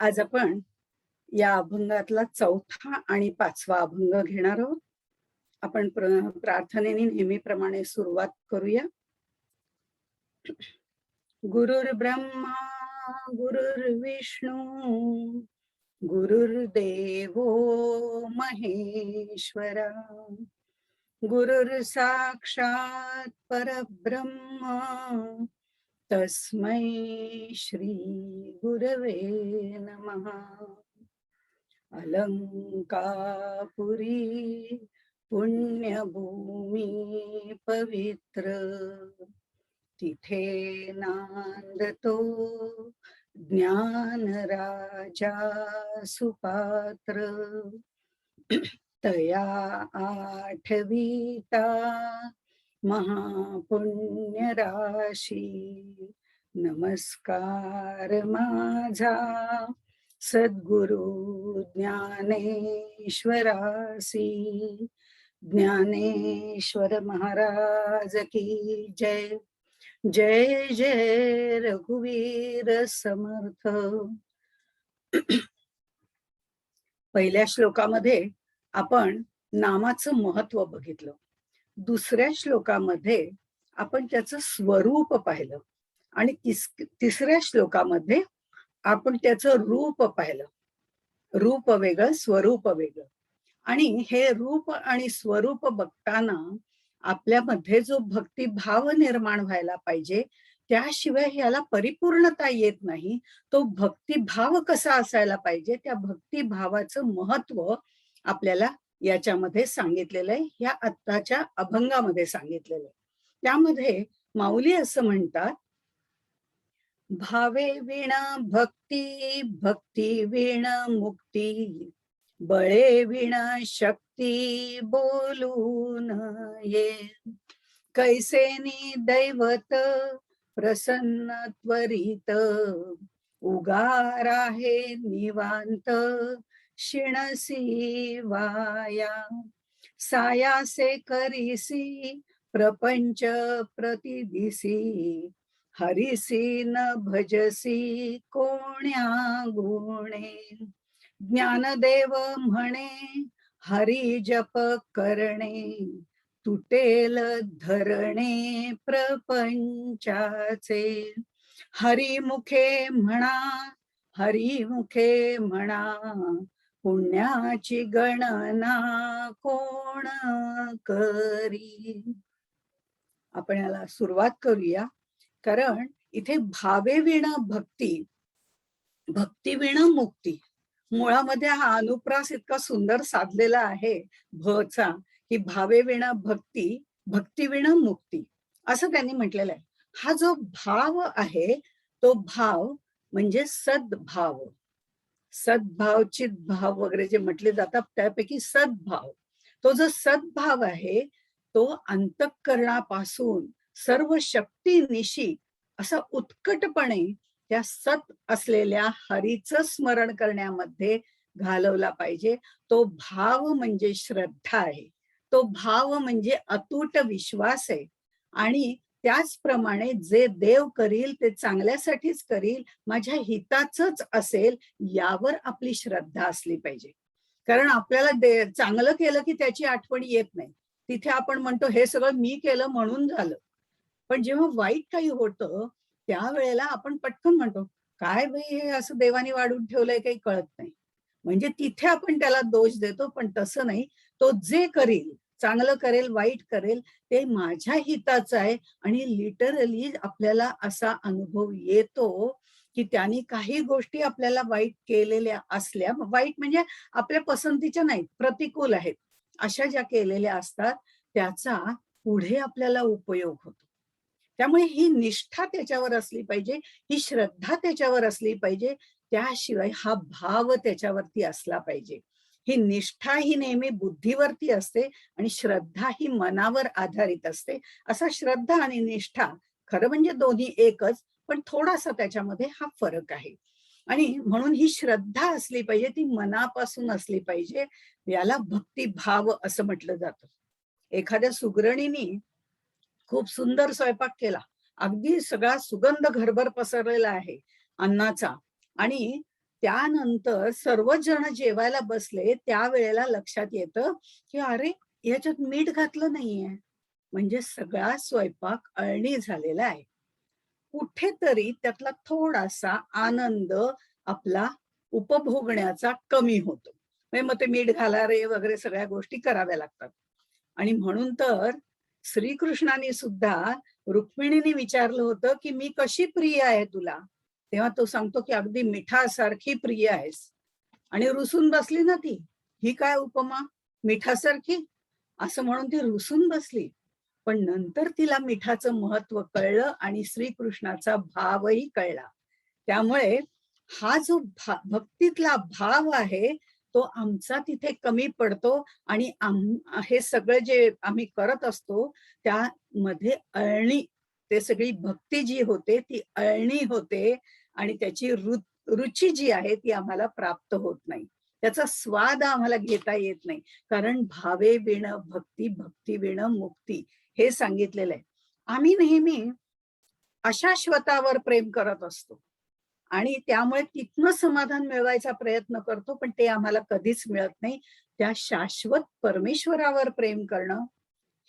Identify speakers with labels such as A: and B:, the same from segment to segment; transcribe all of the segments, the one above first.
A: आज आपण या अभंगातला चौथा आणि पाचवा अभंग घेणार आहोत. आपण प्रार्थनेने नेहमीप्रमाणे सुरुवात करूया. गुरुर्ब्रह्मा गुरुर्विष्णू गुरुर्देवो महेश्वरा गुरुर साक्षात परब्रह्म तस्मै श्री गुरवे नमः. अलंकापुरी पुण्यभूमी पवित्र तिथे नांदतो ज्ञान राजा सुपात्र तया आठवीता महापुण्य राशी नमस्कार माझा सद्गुरु ज्ञानेश्वरासी. ज्ञानेश्वर महाराज की जय. जय जय रघुवीर समर्थ. पहिल्या श्लोकामध्ये आपण नामाचं महत्व बघितलं. दुसऱ्या श्लोकामध्ये आपण त्याचं स्वरूप पाहिलं आणि तिसऱ्या श्लोकामध्ये आपण त्याचं रूप पाहिलं. रूप वेगळं, स्वरूप वेगळं. आणि हे रूप आणि स्वरूप बघताना आपल्यामध्ये जो भक्तिभाव निर्माण व्हायला पाहिजे, त्याशिवाय याला परिपूर्णता येत नाही. तो भक्तिभाव कसा असायला पाहिजे, त्या भक्तिभावाचं महत्व आपल्याला याच्यामध्ये सांगितलेलं आहे, या आत्ताच्या अभंगामध्ये सांगितलेलं आहे. त्यामध्ये माऊली असं म्हणतात, भावे विणा भक्ती, भक्ती विण मुक्ती, बळे विणा शक्ती बोलून ये. कैसेनी दैवत प्रसन्न त्वरित, उगार आहे निवांत शिणसी वाया. सायासे करीसी प्रपंच प्रतिदिसी, हरिसी न भजसी कोण्या गुणे. ज्ञानदेव म्हणे हरी जप करणे, तुटेल धरणे प्रपंचाचे. हरिमुखे म्हणा, हरिमुखे म्हणा, पुण्याची गणना कोण करी. आपण याला सुरुवात करूया, कारण इथे भावे विण भक्ती, भक्ती विण मुक्ती. मुळामध्ये हा अनुप्रास इतका सुंदर साधलेला आहे भचा, की भावे विण भक्ती, भक्ती विण मुक्ती, असं त्यांनी म्हटलेलं आहे. हा जो भाव आहे तो भाव म्हणजे सद्भाव. सद्भाव, चिद्भाव वगैरे जे म्हटले जातात त्यापैकी सद्भाव. तो जो सद्भाव आहे तो अंतःकरणापासून सर्व शक्तीनिशी असा उत्कटपणे त्या सत असलेल्या हरीचं स्मरण करण्यामध्ये घालवला पाहिजे. तो भाव म्हणजे श्रद्धा आहे, तो भाव म्हणजे अतूट विश्वास आहे. आणि त्याचप्रमाणे जे देव करील ते चांगल्यासाठीच करील, माझ्या हिताचंच असेल, यावर आपली श्रद्धा असली पाहिजे. कारण आपल्याला चांगलं केलं की त्याची आठवण येत नाही. तिथे आपण म्हणतो हे सगळं मी केलं म्हणून झालं. पण जेव्हा वाईट काही होतं त्यावेळेला आपण पटकन म्हणतो, काय बाई हे असं देवाने वाढून ठेवलंय, काही कळत नाही. म्हणजे तिथे आपण त्याला दोष देतो. पण तसं नाही. तो जे करील, चांगलं करेल वाईट करेल, ते माझ्या हिताचं आहे. आणि लिटरली आपल्याला असा अनुभव येतो की त्यांनी काही गोष्टी आपल्याला वाईट केलेल्या असल्या, वाईट म्हणजे आपल्या पसंतीच्या नाहीत, प्रतिकूल आहेत, अशा ज्या केलेल्या असतात त्याचा पुढे आपल्याला उपयोग होतो. त्यामुळे ही निष्ठा त्याच्यावर असली पाहिजे, ही श्रद्धा त्याच्यावर असली पाहिजे. त्याशिवाय हा भाव त्याच्यावरती असला पाहिजे. ही निष्ठा ही नेहमी बुद्धीवरती असते आणि श्रद्धा ही मनावर आधारित असते. असा श्रद्धा आणि निष्ठा खरं म्हणजे दोन्ही एकच, पण थोडासा त्याच्यामध्ये हा फरक आहे. आणि म्हणून ही श्रद्धा असली पाहिजे, ती मनापासून असली पाहिजे. याला भक्तिभाव असं म्हटलं जातं. एखाद्या सुगरणीने खूप सुंदर स्वयंपाक केला, अगदी सगळा सुगंध घरभर पसरलेला आहे अन्नाचा, आणि त्यानंतर सर्वच जण जेवायला बसले त्यावेळेला लक्षात येतं की अरे, याच्यात मीठ घातलं नाहीये. म्हणजे सगळा स्वयंपाक अळणी झालेला आहे. कुठेतरी त्यातला थोडासा आनंद आपला उपभोगण्याचा कमी होतो. म्हणजे मग ते मीठ घाला रे वगैरे सगळ्या गोष्टी कराव्या लागतात. आणि म्हणून तर श्रीकृष्णाने सुद्धा रुक्मिणीने विचारलं होतं की मी कशी प्रिय आहे तुला, तेव्हा तो सांगतो की अगदी मिठासारखी प्रिय आहेस. आणि रुसून बसली ना ती, ही काय उपमा, मिठासारखी, असं म्हणून ती रुसून बसली. पण नंतर तिला मिठाचं महत्व कळलं आणि श्रीकृष्णाचा भावही कळला. त्यामुळे हा जो भक्तीतला भाव आहे तो आमचा तिथे कमी पडतो आणि हे सगळं जे आम्ही करत असतो त्यामध्ये अळणी, ते सगळी भक्ती जी होते ती अळणी होते आणि त्याची रुची जी आहे ती आम्हाला प्राप्त होत नाही. त्याचा स्वाद आम्हाला घेता येत नाही. कारण भावे विण भक्ती, भक्ती विण मुक्ती हे सांगितलेलं आहे. आम्ही नेहमी अशाश्वतावर प्रेम करत असतो आणि त्यामुळे तिथनं समाधान मिळवायचा प्रयत्न करतो, पण ते आम्हाला कधीच मिळत नाही. त्या शाश्वत परमेश्वरावर प्रेम करणं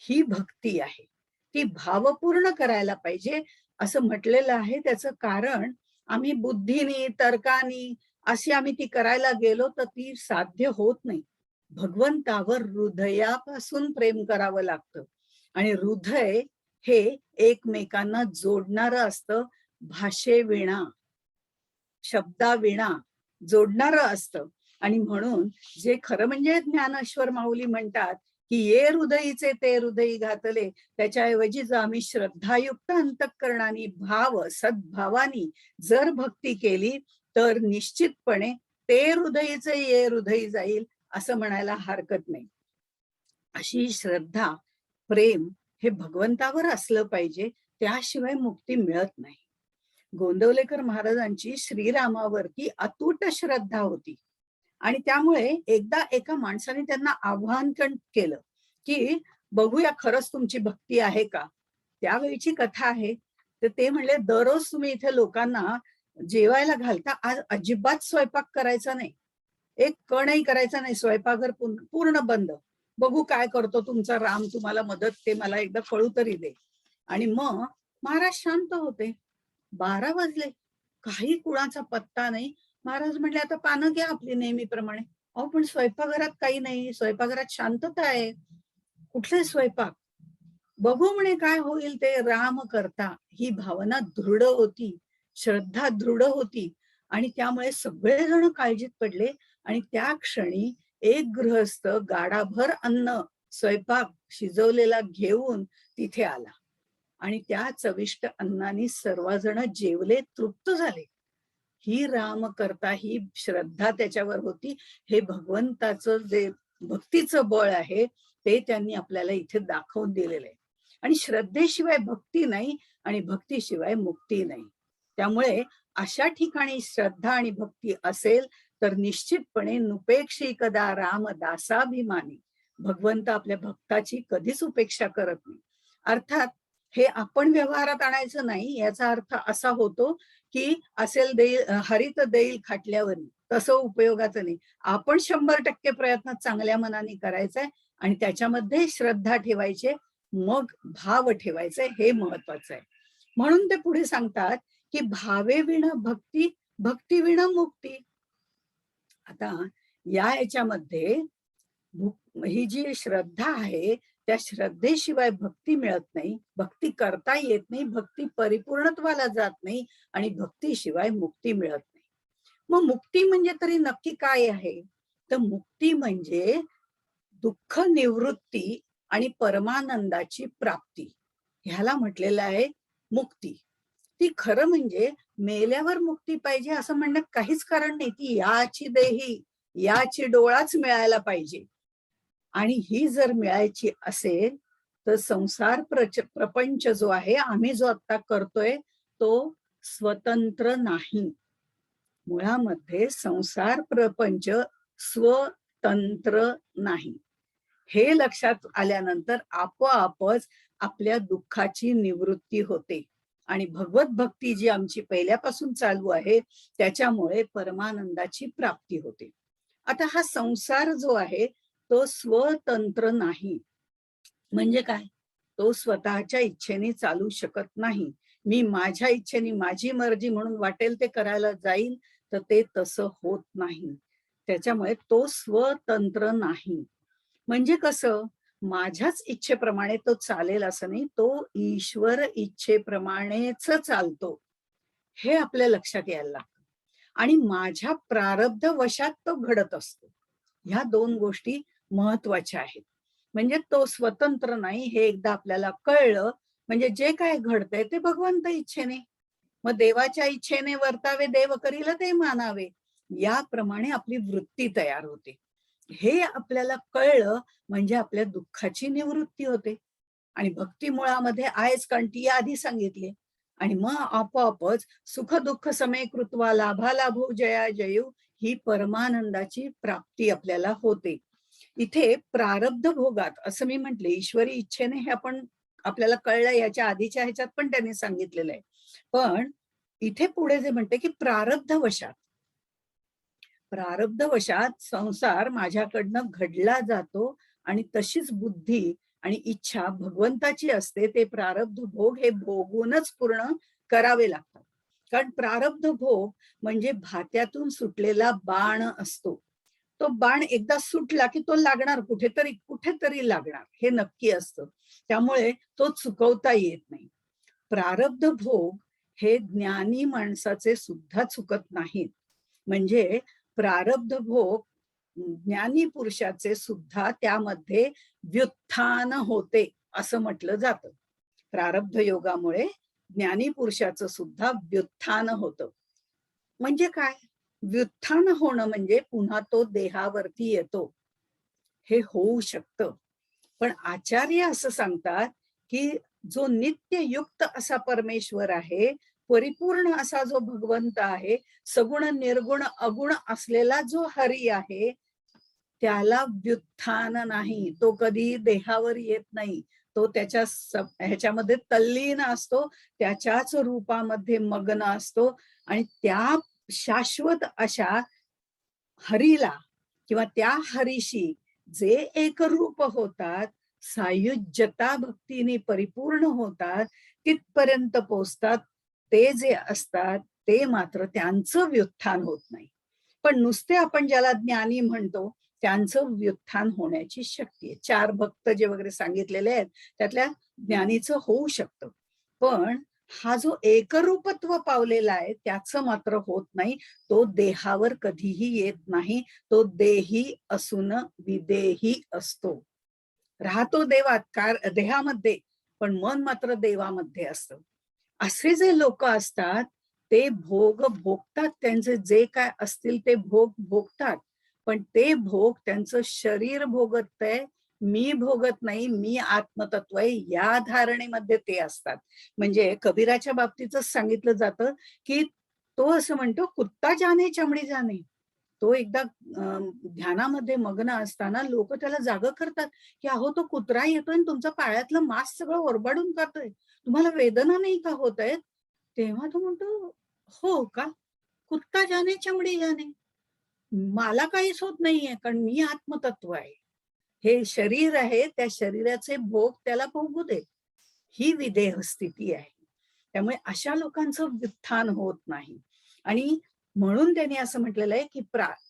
A: ही भक्ती आहे. ती भावपूर्ण करायला पाहिजे असं म्हटलेलं आहे. त्याचं कारण आम्ही बुद्धीनी, तर्कानी अशी आम्ही ती करायला गेलो तर ती साध्य होत नाही. भगवंतावर हृदयापासून प्रेम करावं लागतं आणि हृदय हे एकमेकांना जोडणारं असतं, भाषेविणा, शब्दाविणा जोडणारं असतं. आणि म्हणून जे खरं म्हणजे ज्ञानेश्वर माऊली म्हणतात की ये हृदयीचे ते हृदयी घातले, त्याच्याऐवजी जर आम्ही श्रद्धायुक्त अंतःकरणाने भाव सद्भावानी जर भक्ती केली तर निश्चितपणे ते हृदयीचे ये हृदयी जाईल असं म्हणायला हरकत नाही. अशी श्रद्धा, प्रेम हे भगवंतावर असलं पाहिजे, त्याशिवाय मुक्ती मिळत नाही. गोंदवलेकर महाराजांची श्रीरामावरती अतूट श्रद्धा होती आणि त्यामुळे एकदा एका माणसाने त्यांना आव्हान केलं की बघूया खरंच तुमची भक्ती आहे का. त्यावेळीची कथा आहे. तर ते म्हणले दररोज तुम्ही इथे लोकांना जेवायला घालता, आज अजिबात स्वयंपाक करायचा नाही, एक कणही करायचा नाही, स्वयंपाकघर पूर्ण बंद. बघू काय करतो तुमचा राम तुम्हाला मदत, ते मला एकदा कळू तरी दे. आणि मग महाराज शांत होते. 12 वाजले, काही कुणाचा पत्ता नाही. महाराज म्हणले आता पानं घ्या आपली नेहमीप्रमाणे. अहो पण स्वयंपाकघरात काही नाही, स्वयंपाकघरात शांतता आहे. कुठले स्वयंपाक, बघू म्हणे काय होईल ते, राम करता. ही भावना दृढ होती, श्रद्धा दृढ होती आणि त्यामुळे सगळेजण काळजीत पडले. आणि त्या क्षणी एक गृहस्थ गाडाभर अन्न, स्वयंपाक शिजवलेला घेऊन तिथे आला आणि त्या चविष्ट अन्नाने सर्वजण जेवले, तृप्त झाले. ही राम करता, ही श्रद्धा त्याच्यावर होती. हे भगवंताचं जे भक्तीचं बळ आहे ते त्यांनी आपल्याला इथे दाखवून दिलेलं आहे. आणि श्रद्धेशिवाय भक्ती नाही आणि भक्तीशिवाय मुक्ती नाही. त्यामुळे अशा ठिकाणी श्रद्धा आणि भक्ती असेल तर निश्चितपणे नुपेक्षी कदा राम दासाभिमानी, भगवंत आपल्या भक्ताची कधीच उपेक्षा करत नाही. अर्थात हे आपण व्यवहारात आणायचं नाही. याचा अर्थ असा होतो की असेल देईल हरित देईल खाटल्यावर, तसं उपयोगाचं नाही. आपण 100% प्रयत्न चांगल्या मनाने करायचाय आणि त्याच्यामध्ये श्रद्धा ठेवायची, मग भाव ठेवायचे, हे महत्वाचं आहे. म्हणून ते पुढे सांगतात की भावे विण भक्ती, भक्ती विण मुक्ती. आता या याच्यामध्ये ही जी श्रद्धा आहे त्या श्रद्धेशिवाय भक्ती मिळत नाही, भक्ती करता येत नाही, भक्ती परिपूर्णत्वाला जात नाही आणि भक्तीशिवाय मुक्ती मिळत नाही. मग मुक्ती म्हणजे तरी नक्की काय आहे? तर मुक्ती म्हणजे दुःख निवृत्ती आणि परमानंदाची प्राप्ती, ह्याला म्हटलेलं आहे मुक्ती. ती खरं म्हणजे मेल्यावर मुक्ती पाहिजे असं म्हणण्यात काहीच कारण नाही. ती याची देही याची डोळाच मिळायला पाहिजे. आणि ही जर मिळायची असेल तर संसार प्रपंच जो आहे आम्ही जो आता करतोय तो स्वतंत्र नाही. मुळामध्ये संसार प्रपंच स्वतंत्र नाही. हे लक्षात आल्यानंतर आपोआपच आपल्या दुःखाची निवृत्ती होते आणि भगवत भक्ती जी आमची पहिल्यापासून चालू आहे त्याच्यामुळे परमानंदाची प्राप्ती होते. आता हा संसार जो आहे तो स्वतंत्र नाही. म्हणजे काय? तो स्वतःच्या इच्छेने चालू शकत नाही. मी माझ्या इच्छेने माझी मर्जी म्हणून वाटेल ते करायला जाईल तर ते तसं होत नाही. त्याच्यामुळे तो स्वतंत्र नाही. म्हणजे कसं? माझ्याच इच्छेप्रमाणे तो चालेल असं नाही, तो ईश्वर इच्छेप्रमाणेच चालतो. हे आपल्या लक्षात यायला लागतं. आणि माझ्या प्रारब्ध वशात तो घडत असतो. ह्या 2 गोष्टी महत्वाच्या आहेत. म्हणजे तो स्वतंत्र नाही हे एकदा आपल्याला कळलं, म्हणजे जे काही घडतंय ते भगवंत इच्छेने. मग देवाच्या इच्छेने वर्तावे देव करील ते मानावे. याप्रमाणे आपली वृत्ती तयार होते. हे आपल्याला कळलं म्हणजे आपल्या दुःखाची निवृत्ती होते. आणि भक्ती मुळामध्ये आहेच कंठी आधी सांगितले. आणि मग आपोआपच सुख दुःख समे कृत्वा लाभा लाभो जया जयू ही परमानंदाची प्राप्ती आपल्याला होते. इथे प्रारब्ध भोगात असं मी म्हंटले ईश्वरी इच्छेने हे आपण आपल्याला कळलं, याच्या आधीच्या ह्याच्यात पण त्यांनी सांगितलेलं आहे. पण इथे पुढे जे म्हणते की प्रारब्धवशात संसार माझ्याकडनं घडला जातो आणि तशीच बुद्धी आणि इच्छा भगवंताची असते. ते प्रारब्ध भोग हे भोगूनच पूर्ण करावे लागतात. कारण प्रारब्ध भोग म्हणजे भात्यातून सुटलेला बाण असतो. तो बाण एकदा सुटला की तो लागणार, कुठेतरी कुठेतरी लागणार हे नक्की असतं. त्यामुळे तो चुकवता येत नाही. प्रारब्ध भोग हे ज्ञानी माणसाचे सुद्धा चुकत नाहीत. म्हणजे प्रारब्ध भोग ज्ञानी पुरुषाचे सुद्धा त्यामध्ये व्युत्थान होते असं म्हटलं जातं. प्रारब्ध योगामुळे ज्ञानी पुरुषाचं सुद्धा व्युत्थान होतं. म्हणजे काय? व्युत्थान होणं म्हणजे पुन्हा तो देहावरती येतो. हे होऊ शकतं. पण आचार्य असं सांगतात की जो नित्ययुक्त असा परमेश्वर आहे, परिपूर्ण असा जो भगवंत आहे, सगुण निर्गुण अगुण असलेला जो हरी आहे, त्याला व्युत्थान नाही. तो कधी देहावर येत नाही. तो त्याच्या ह्याच्यामध्ये तल्लीन असतो, त्याच्याच रूपामध्ये मग्न असतो आणि त्या शाश्वत अशा हरीला किंवा त्या हरीशी जे एक रूप होतात, सायुज्यता भक्तीने परिपूर्ण होतात, तिथपर्यंत पोचतात. ते जे असतात ते मात्र त्यांचं व्युत्थान होत नाही. पण नुसते आपण ज्याला ज्ञानी म्हणतो त्यांचं व्युत्थान होण्याची शक्ती आहे. 4 भक्त जे वगैरे सांगितलेले आहेत त्यातल्या ज्ञानीचं होऊ शकतं. पण हा जो एकरूपत्व पावलेला आहे त्याचं मात्र होत नाही. तो देहावर कधीही येत नाही. तो देही असून विदेही असतो. राहतो देहामध्ये, पण मन मात्र देवामध्ये असतं. असे जे लोक असतात ते भोग भोगतात, त्यांचे जे काय असतील ते भोग भोगतात. पण ते भोग त्यांचं शरीर भोगतंय, मी भोगत नाही, मी आत्मतत्व आहे या धारणेमध्ये ते असतात. म्हणजे कबीराच्या बाबतीतच सांगितलं जातं की तो असं म्हणतो, कुत्ता जाने चमडी जाने. तो एकदा ध्यानामध्ये मग्न असताना लोक त्याला जागं करतात की अहो तो कुत्रा येतोय आणि तुमचं पायातलं मांस सगळं ओरबाडून खातोय, तुम्हाला वेदना नाही का होत आहेत? तेव्हा तो म्हणतो, हो का? कुत्ता जाने चमडी जाने. मला काहीच होत नाहीये कारण मी आत्मतत्व आहे. हे शरीर आहे, त्या शरीराचे भोग त्याला भोगू दे. ही विदेह स्थिती आहे. त्यामुळे अशा लोकांचं व्युत्थान होत नाही. आणि म्हणून त्यांनी असं म्हटलेलं आहे की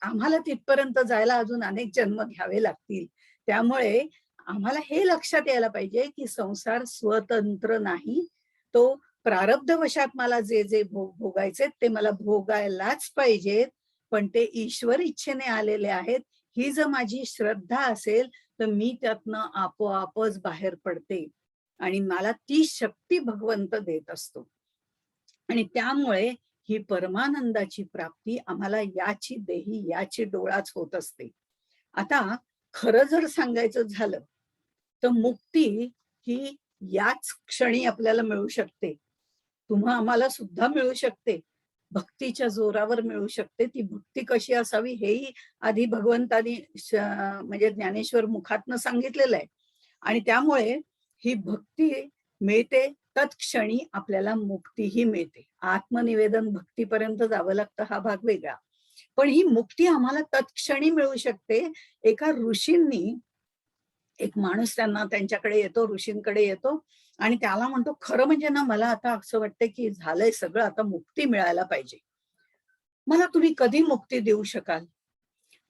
A: आम्हाला तिथपर्यंत जायला अजून अनेक जन्म घ्यावे लागतील. त्यामुळे आम्हाला हे लक्षात यायला पाहिजे की संसार स्वतंत्र नाही. तो प्रारब्धवशात मला जे जे भोग भोगायचे ते मला भोगायलाच पाहिजेत. पण ते ईश्वर इच्छेने आलेले आहेत. ही जर माझी श्रद्धा असेल तर मी त्यातनं आपोआपच बाहेर पडते आणि मला ती शक्ती भगवंत देत असतो. आणि त्यामुळे ही परमानंदाची प्राप्ती आम्हाला याची देही याची डोळाच होत असते. आता खरं जर सांगायचं झालं तर मुक्ती ही याच क्षणी आपल्याला मिळू शकते. तुम्हा आम्हाला सुद्धा मिळू शकते. भक्तीच्या जोरावर मिळू शकते. ती भक्ती कशी असावी हेही आधी भगवंतानी म्हणजे ज्ञानेश्वर मुखातनं सांगितलेलं आहे. आणि त्यामुळे ही भक्ती मिळते तत्क्षणी आपल्याला मुक्तीही मिळते. आत्मनिवेदन भक्तीपर्यंत जावं लागतं हा भाग वेगळा. पण ही मुक्ती आम्हाला तत्क्षणी मिळू शकते. एका ऋषींनी एक माणूस त्यांच्याकडे येतो, ऋषींकडे येतो आणि त्याला म्हणतो, "खरं म्हणजे ना मला आता असं वाटतंय, की झालंय सगळं, आता मुक्ती मिळायला पाहिजे. मला तुम्ही कधी मुक्ती देऊ शकाल?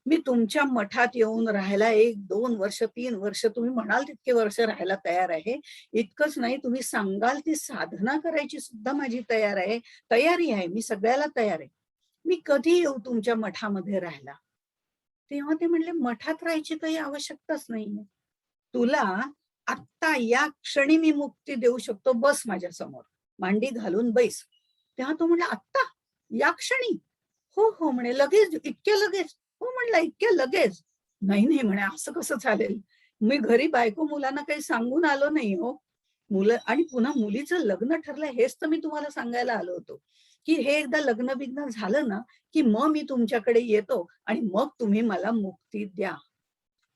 A: मी तुमच्या मठात येऊन राहायला 1, 2 वर्ष, 3 वर्ष तुम्ही म्हणाल तितके वर्ष राहायला तयार आहे. इतकंच नाही तुम्ही सांगाल ती साधना करायची सुद्धा माझी तयारी आहे. मी सगळ्याला तयार आहे. मी कधी येऊ तुमच्या मठामध्ये राहायला?" तेव्हा ते म्हणले, "मठात राहायची काही आवश्यकताच नाहीये. तुला आत्ता या क्षणी मी मुक्ती देऊ शकतो. बस माझ्यासमोर. मांडी घालून बैस." तेव्हा तो म्हणला, "आत्ता? या क्षणी?" "हो, हो." म्हणे, "लगेच? इतक्या लगेच?" हो म्हणला, "इतक्या लगेच?" "नाही, नाही." म्हणे, "असं कसं चालेल? मी घरी बायको मुलांना काही सांगून आलो नाही हो. मुलं आणि पुन्हा मुलीचं लग्न ठरलंय हेच तर मी तुम्हाला सांगायला आलो होतो, की हे एकदा लग्न-बिग्न झालं ना, की मग मी तुमच्याकडे येतो आणि मग तुम्ही मला मुक्ती द्या.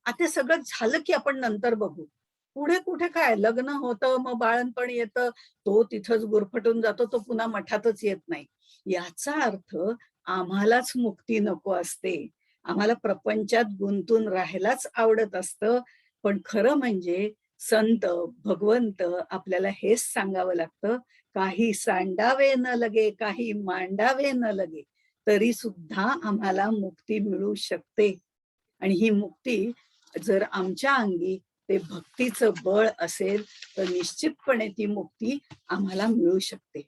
A: आता सगळं झालं की आपण नंतर बघू. पुढे कुठे काय लग्न होतं, मग बाळंतपण येतं, तो तिथंच गुरफटून जातो, तो पुन्हा मठातच येत नाही. याचा अर्थ आम्हालाच मुक्ती नको असते. आम्हाला प्रपंचात गुंतून राहायलाच आवडत असतं. पण खरं म्हणजे संत, भगवंत आपल्याला हेच सांगावं लागतं, काही सांडावे न लगे, काही मांडावे न लगे, तरी सुद्धा आम्हाला मुक्ती मिळू शकते. आणि ही मुक्ती जर आमच्या अंगी ते भक्तीचं बळ असेल, तर निश्चितपणे ती मुक्ती आम्हाला मिळू शकते.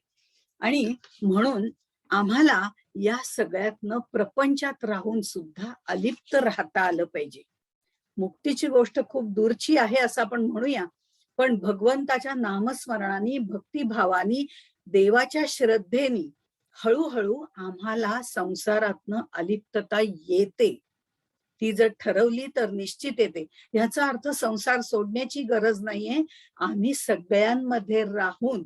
A: आणि म्हणून आम्हाला या सगळ्यातनं प्रपंचात राहून सुद्धा अलिप्त राहता आलं पाहिजे. मुक्तीची गोष्ट खूप दूरची आहे असं आपण म्हणूया. पण भगवंताच्या नामस्मरणाने, भक्तिभावानी, देवाच्या श्रद्धेने हळू-हळू आम्हाला संसारातनं अलिप्तता येते. ती जर ठरवली तर निश्चित येते. याचा अर्थ संसार सोडण्याची गरज नाहीये. आम्ही सगळ्यांमध्ये राहून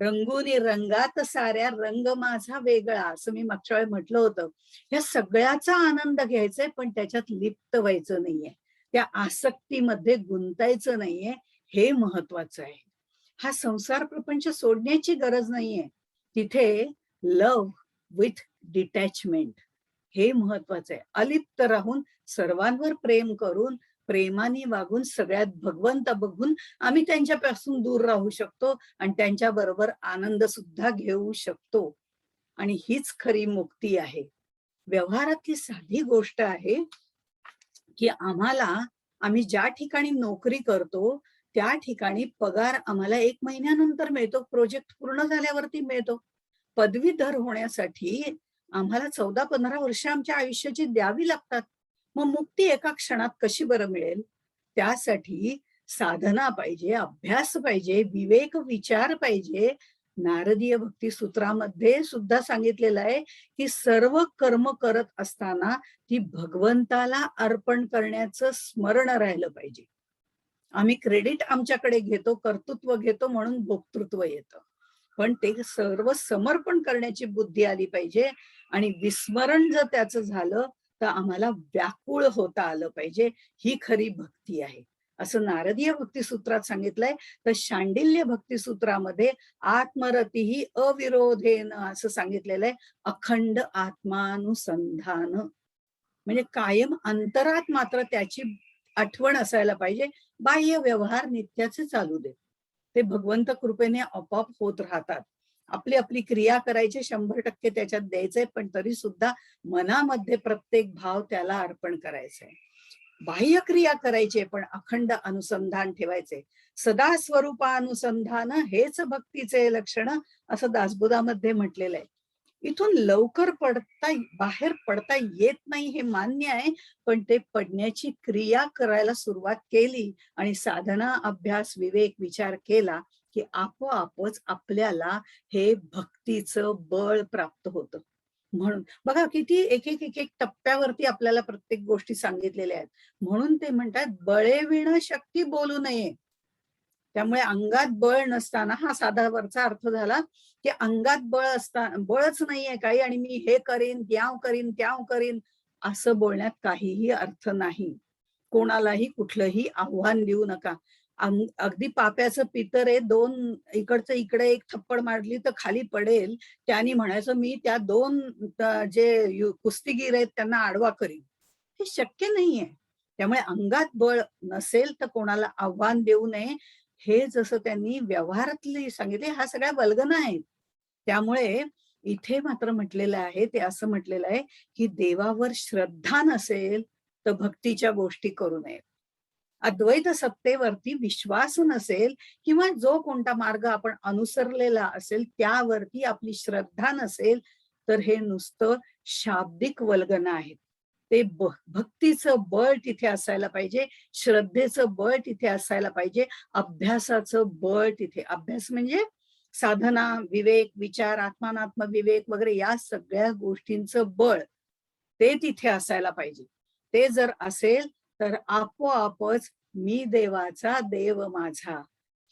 A: रंगुनी रंगात साऱ्या रंग माझा वेगळा असं मी मागच्या वेळी म्हटलं होतं. या सगळ्याचा आनंद घ्यायचाय पण त्याच्यात लिप्त व्हायचं नाहीये. त्या आसक्तीमध्ये गुंतायचं नाहीये हे महत्वाचं आहे. हा संसार प्रपंच सोडण्याची गरज नाहीये. तिथे लव्ह विथ डिटॅचमेंट हे महत्वाचं आहे. अलिप्त राहून सर्वांवर प्रेम करून, प्रेमाने वागून, सगळ्यात भगवंत बघून आम्ही त्यांच्यापासून दूर राहू शकतो आणि त्यांच्याबरोबर आनंद सुद्धा घेऊ शकतो. आणि हीच खरी मुक्ती आहे. व्यवहारातली साधी गोष्ट आहे, की आम्ही ज्या ठिकाणी नोकरी करतो, त्या ठिकाणी पगार आम्हाला 1 महिन्यानंतर मिळतो. प्रोजेक्ट पूर्ण झाल्यावरती मिळतो. पदवीधर होण्यासाठी आम्हाला 14-15 वर्ष आमच्या आयुष्याची द्यावी लागतात. मग मुक्ती एका क्षणात कशी बरं मिळेल? त्यासाठी साधना पाहिजे, अभ्यास पाहिजे, विवेक विचार पाहिजे. नारदीय भक्ती सूत्रामध्ये सुद्धा सांगितलेलं आहे, की सर्व कर्म करत असताना ती भगवंताला अर्पण करण्याचं स्मरण राहिलं पाहिजे. आम्ही क्रेडिट आमच्याकडे घेतो, कर्तृत्व घेतो म्हणून भोक्तृत्व येतं. पण ते सर्व समर्पण करण्याची बुद्धी आली पाहिजे आणि विस्मरण जर त्याचं झालं, तर आम्हाला व्याकुळ होता आलं पाहिजे. ही खरी भक्ती आहे. असं नारदीय भक्तिसूत्रात सांगितलंय, तर शांडिल्य भक्तिसूत्रामध्ये आत्मरतीही अविरोधेन असं सांगितलेलं आहे. अखंड आत्मानुसंधान. म्हणजे कायम अंतरात मात्र त्याची आठवण असायला पाहिजे. बाह्य व्यवहार नित्याचे चालू दे. ते भगवंत कृपेने आपोआप होत राहतात. आपली आपली क्रिया करायची 100% त्याच्यात द्यायचंय, पण तरी सुद्धा मनामध्ये प्रत्येक भाव त्याला अर्पण करायचंय. बाह्य क्रिया करायची पण अखंड अनुसंधान ठेवायचे. सदा स्वरूपानुसंधान हेच भक्तीचे लक्षण असं दासबोधामध्ये म्हटलेलं आहे. इथून लवकर बाहेर पडता येत नाही हे मान्य आहे, पण ते पडण्याची क्रिया करायला सुरुवात केली आणि साधना, अभ्यास, विवेक, विचार केला, की आपोआपच आपल्याला हे भक्तीचं बळ प्राप्त होतं. म्हणून बघा किती एक एक टप्प्यावरती आपल्याला प्रत्येक गोष्टी सांगितलेल्या आहेत. म्हणून ते म्हणतात, "बळेविण शक्ती बोलू नये." त्यामुळे अंगात बळ नसताना हा साधा वरचा अर्थ झाला, की अंगात बळच नाहीये काही आणि मी हे करीन, त्याव करीन, त्याव करीन, असं बोलण्यात काहीही अर्थ नाही. कोणालाही कुठलंही आव्हान देऊ नका. अगदी पाप्याचं पितर आहे, दोन इकडचं इकडे एक थप्पड मारली तर खाली पडेल. त्यानी म्हणायचं मी त्या दोन जे कुस्तीगीर आहेत त्यांना आडवा करीन. हे शक्य नाहीये. त्यामुळे अंगात बळ नसेल तर कोणाला आव्हान देऊ नये. हे जसं त्यांनी व्यवहारातली सांगितले, ह्या सगळ्या वल्गना आहेत. त्यामुळे इथे मात्र म्हटलेलं आहे, ते असं म्हटलेलं आहे, की देवावर श्रद्धा नसेल तर भक्तीच्या गोष्टी करू नयेत. अद्वैत सत्तेवरती विश्वास नसेल किंवा जो कोणता मार्ग आपण अनुसरलेला असेल त्यावरती आपली श्रद्धा नसेल, तर हे नुसतं शाब्दिक वल्गना आहेत. ते भक्तीचं बळ तिथे असायला पाहिजे, श्रद्धेचं बळ तिथे असायला पाहिजे, अभ्यासाचं बळ तिथे. अभ्यास म्हणजे साधना, विवेक, विचार, आत्मानात्म विवेक वगैरे या सगळ्या गोष्टींचं बळ ते तिथे असायला पाहिजे. ते जर असेल तर आपोआपच मी देवाचा, देव माझा,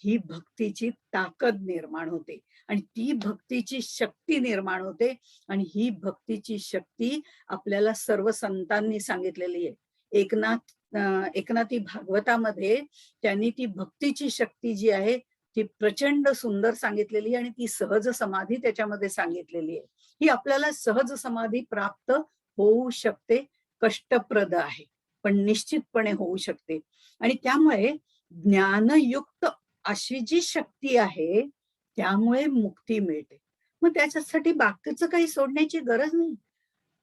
A: ही भक्तीची ताकद निर्माण होते आणि ती भक्तीची शक्ती निर्माण होते. आणि ही भक्तीची शक्ती आपल्याला सर्व संतांनी सांगितलेली आहे. एकनाथी भागवतामध्ये त्यांनी ती भक्तीची शक्ती जी आहे ती प्रचंड सुंदर सांगितलेली आहे आणि ती सहज समाधी त्याच्यामध्ये सांगितलेली आहे. ही आपल्याला सहज समाधी प्राप्त होऊ शकते, कष्टप्रद आहे पण निश्चितपणे होऊ शकते. आणि त्यामुळे ज्ञानयुक्त अशी जी शक्ती आहे त्यामुळे मुक्ती मिळते. मग त्याच्यासाठी बाकीचं काही सोडण्याची गरज नाही.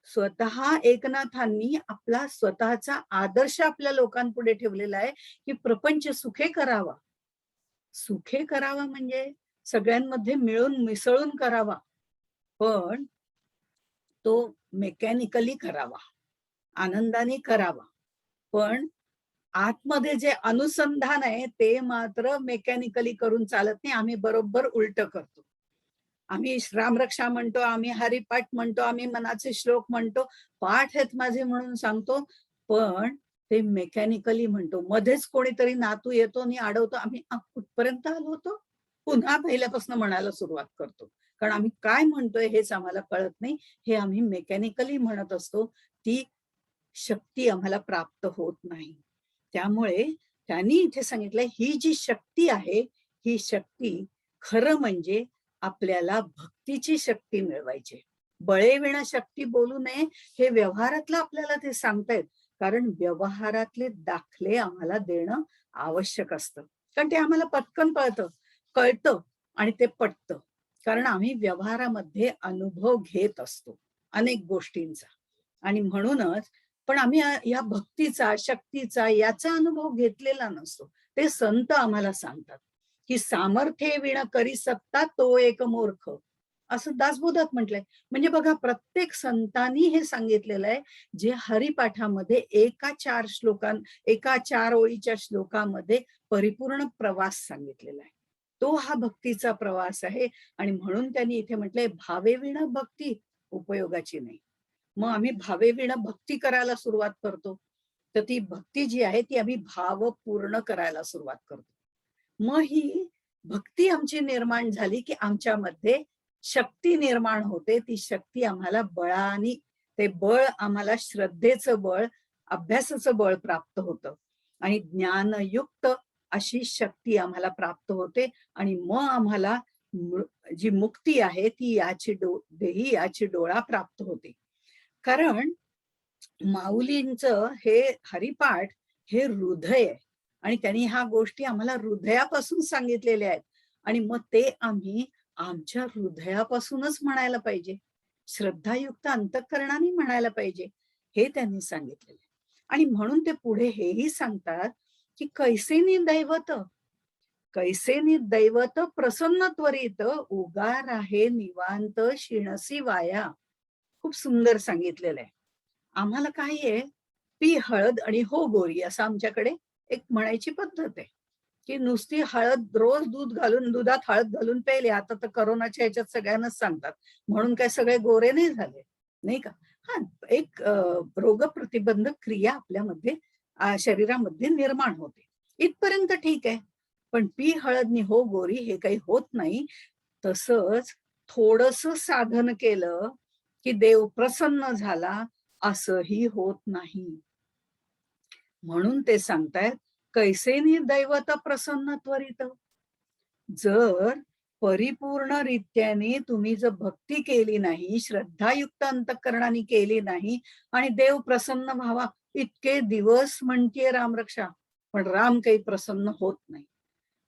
A: स्वतः एकनाथांनी आपला स्वतःचा आदर्श आपल्या लोकांपुढे ठेवलेला आहे, की प्रपंच सुखे करावा. सुखे करावा म्हणजे सगळ्यांमध्ये मिळून मिसळून करावा, पण तो मेकॅनिकली करावा, आनंदाने करावा. पण आतमध्ये जे अनुसंधान आहे ते मात्र मेकॅनिकली करून चालत नाही. आम्ही बरोबर उलट करतो. आम्ही रामरक्षा म्हणतो, आम्ही हरिपाठ म्हणतो, आम्ही मनाचे श्लोक म्हणतो, पाठ आहेत माझे म्हणून सांगतो, पण ते मेकॅनिकली म्हणतो. मध्येच कोणीतरी नातू येतो आणि अडवतो, आम्ही कुठपर्यंत आलो होतो, पुन्हा पहिल्यापासून म्हणायला सुरुवात करतो. कारण आम्ही काय म्हणतोय हेच आम्हाला कळत नाही. हे आम्ही मेकॅनिकली म्हणत असतो. ती शक्ती आम्हाला प्राप्त होत नाही. त्यामुळे त्यांनी इथे सांगितलंय, ही जी शक्ती आहे, ही शक्ती खरं म्हणजे आपल्याला भक्तीची शक्ती मिळवायची. बळेविणा शक्ती बोलू नये, हे व्यवहारातलं आपल्याला ते सांगतायत. कारण व्यवहारातले दाखले आम्हाला देणं आवश्यक असतं. कारण ते आम्हाला पटकन कळतं आणि ते पटतं. कारण आम्ही व्यवहारामध्ये अनुभव घेत असतो अनेक गोष्टींचा. आणि म्हणूनच पण आम्ही या भक्तीचा, शक्तीचा याचा अनुभव घेतलेला नसतो. ते संत आम्हाला सांगतात, की सामर्थ्ये विण करी सत्ता तो एक मूर्ख, असं दासबोधात म्हटलंय. म्हणजे बघा प्रत्येक संतांनी हे सांगितलेलं आहे, जे हरिपाठामध्ये एका 4 ओळीच्या श्लोकामध्ये परिपूर्ण प्रवास सांगितलेला आहे. तो हा भक्तीचा प्रवास आहे. आणि म्हणून त्यांनी इथे म्हटलंय, भावेविण भक्ती उपयोगाची नाही. मग आम्ही भावेविण भक्ती करायला सुरुवात करतो. तर ती भक्ती जी आहे ती आम्ही भावपूर्ण करायला सुरुवात करतो. मग ही भक्ती आमची निर्माण झाली, की आमच्यामध्ये शक्ती निर्माण होते. ती शक्ती आम्हाला बळाने, ते बळ आम्हाला श्रद्धेचं बळ, अभ्यासाचं बळ प्राप्त होतं आणि ज्ञानयुक्त अशी शक्ती आम्हाला प्राप्त होते. आणि मग आम्हाला जी मुक्ती आहे ती याची डोळा प्राप्त होते. कारण माऊलींचं हे हरिपाठ हे हृदय आहे आणि त्यांनी ह्या गोष्टी आम्हाला हृदयापासून सांगितलेल्या आहेत. आणि मग ते आम्ही आमच्या हृदयापासूनच म्हणायला पाहिजे, श्रद्धायुक्त अंतःकरणाने म्हणायला पाहिजे, हे त्यांनी सांगितलेलं आहे. आणि म्हणून ते पुढे हेही सांगतात, की कैसेनी दैवत प्रसन्न त्वरित उगार आहे निवांत शिणसी वाया. खूप सुंदर सांगितलेलं आहे. आम्हाला काय आहे, पी हळद आणि हो गोरी असं आमच्याकडे एक म्हणायची पद्धत आहे, की नुसती हळद रोज दुधात हळद घालून प्यायली. आता तर करोनाच्या ह्याच्यात सगळ्यांनाच सांगतात, म्हणून काय सगळे गोरे नाही झाले, नाही का? हा, एक रोग प्रतिबंधक क्रिया आपल्यामध्ये शरीरामध्ये निर्माण होते, इथपर्यंत ठीक आहे. पण पी हळद नि हो गोरी हे काही होत नाही. तसंच थोडस साधन केलं की देव प्रसन्न झाला असंही होत नाही. म्हणून ते सांगतायत, कैसेनी दैवत प्रसन्न त्वरित. जर परिपूर्णरित्याने तुम्ही जर भक्ती केली नाही, श्रद्धायुक्त अंतःकरणाने केली नाही आणि देव प्रसन्न व्हावा इतके दिवस म्हणतीये रामरक्षा, पण राम काही प्रसन्न होत नाही.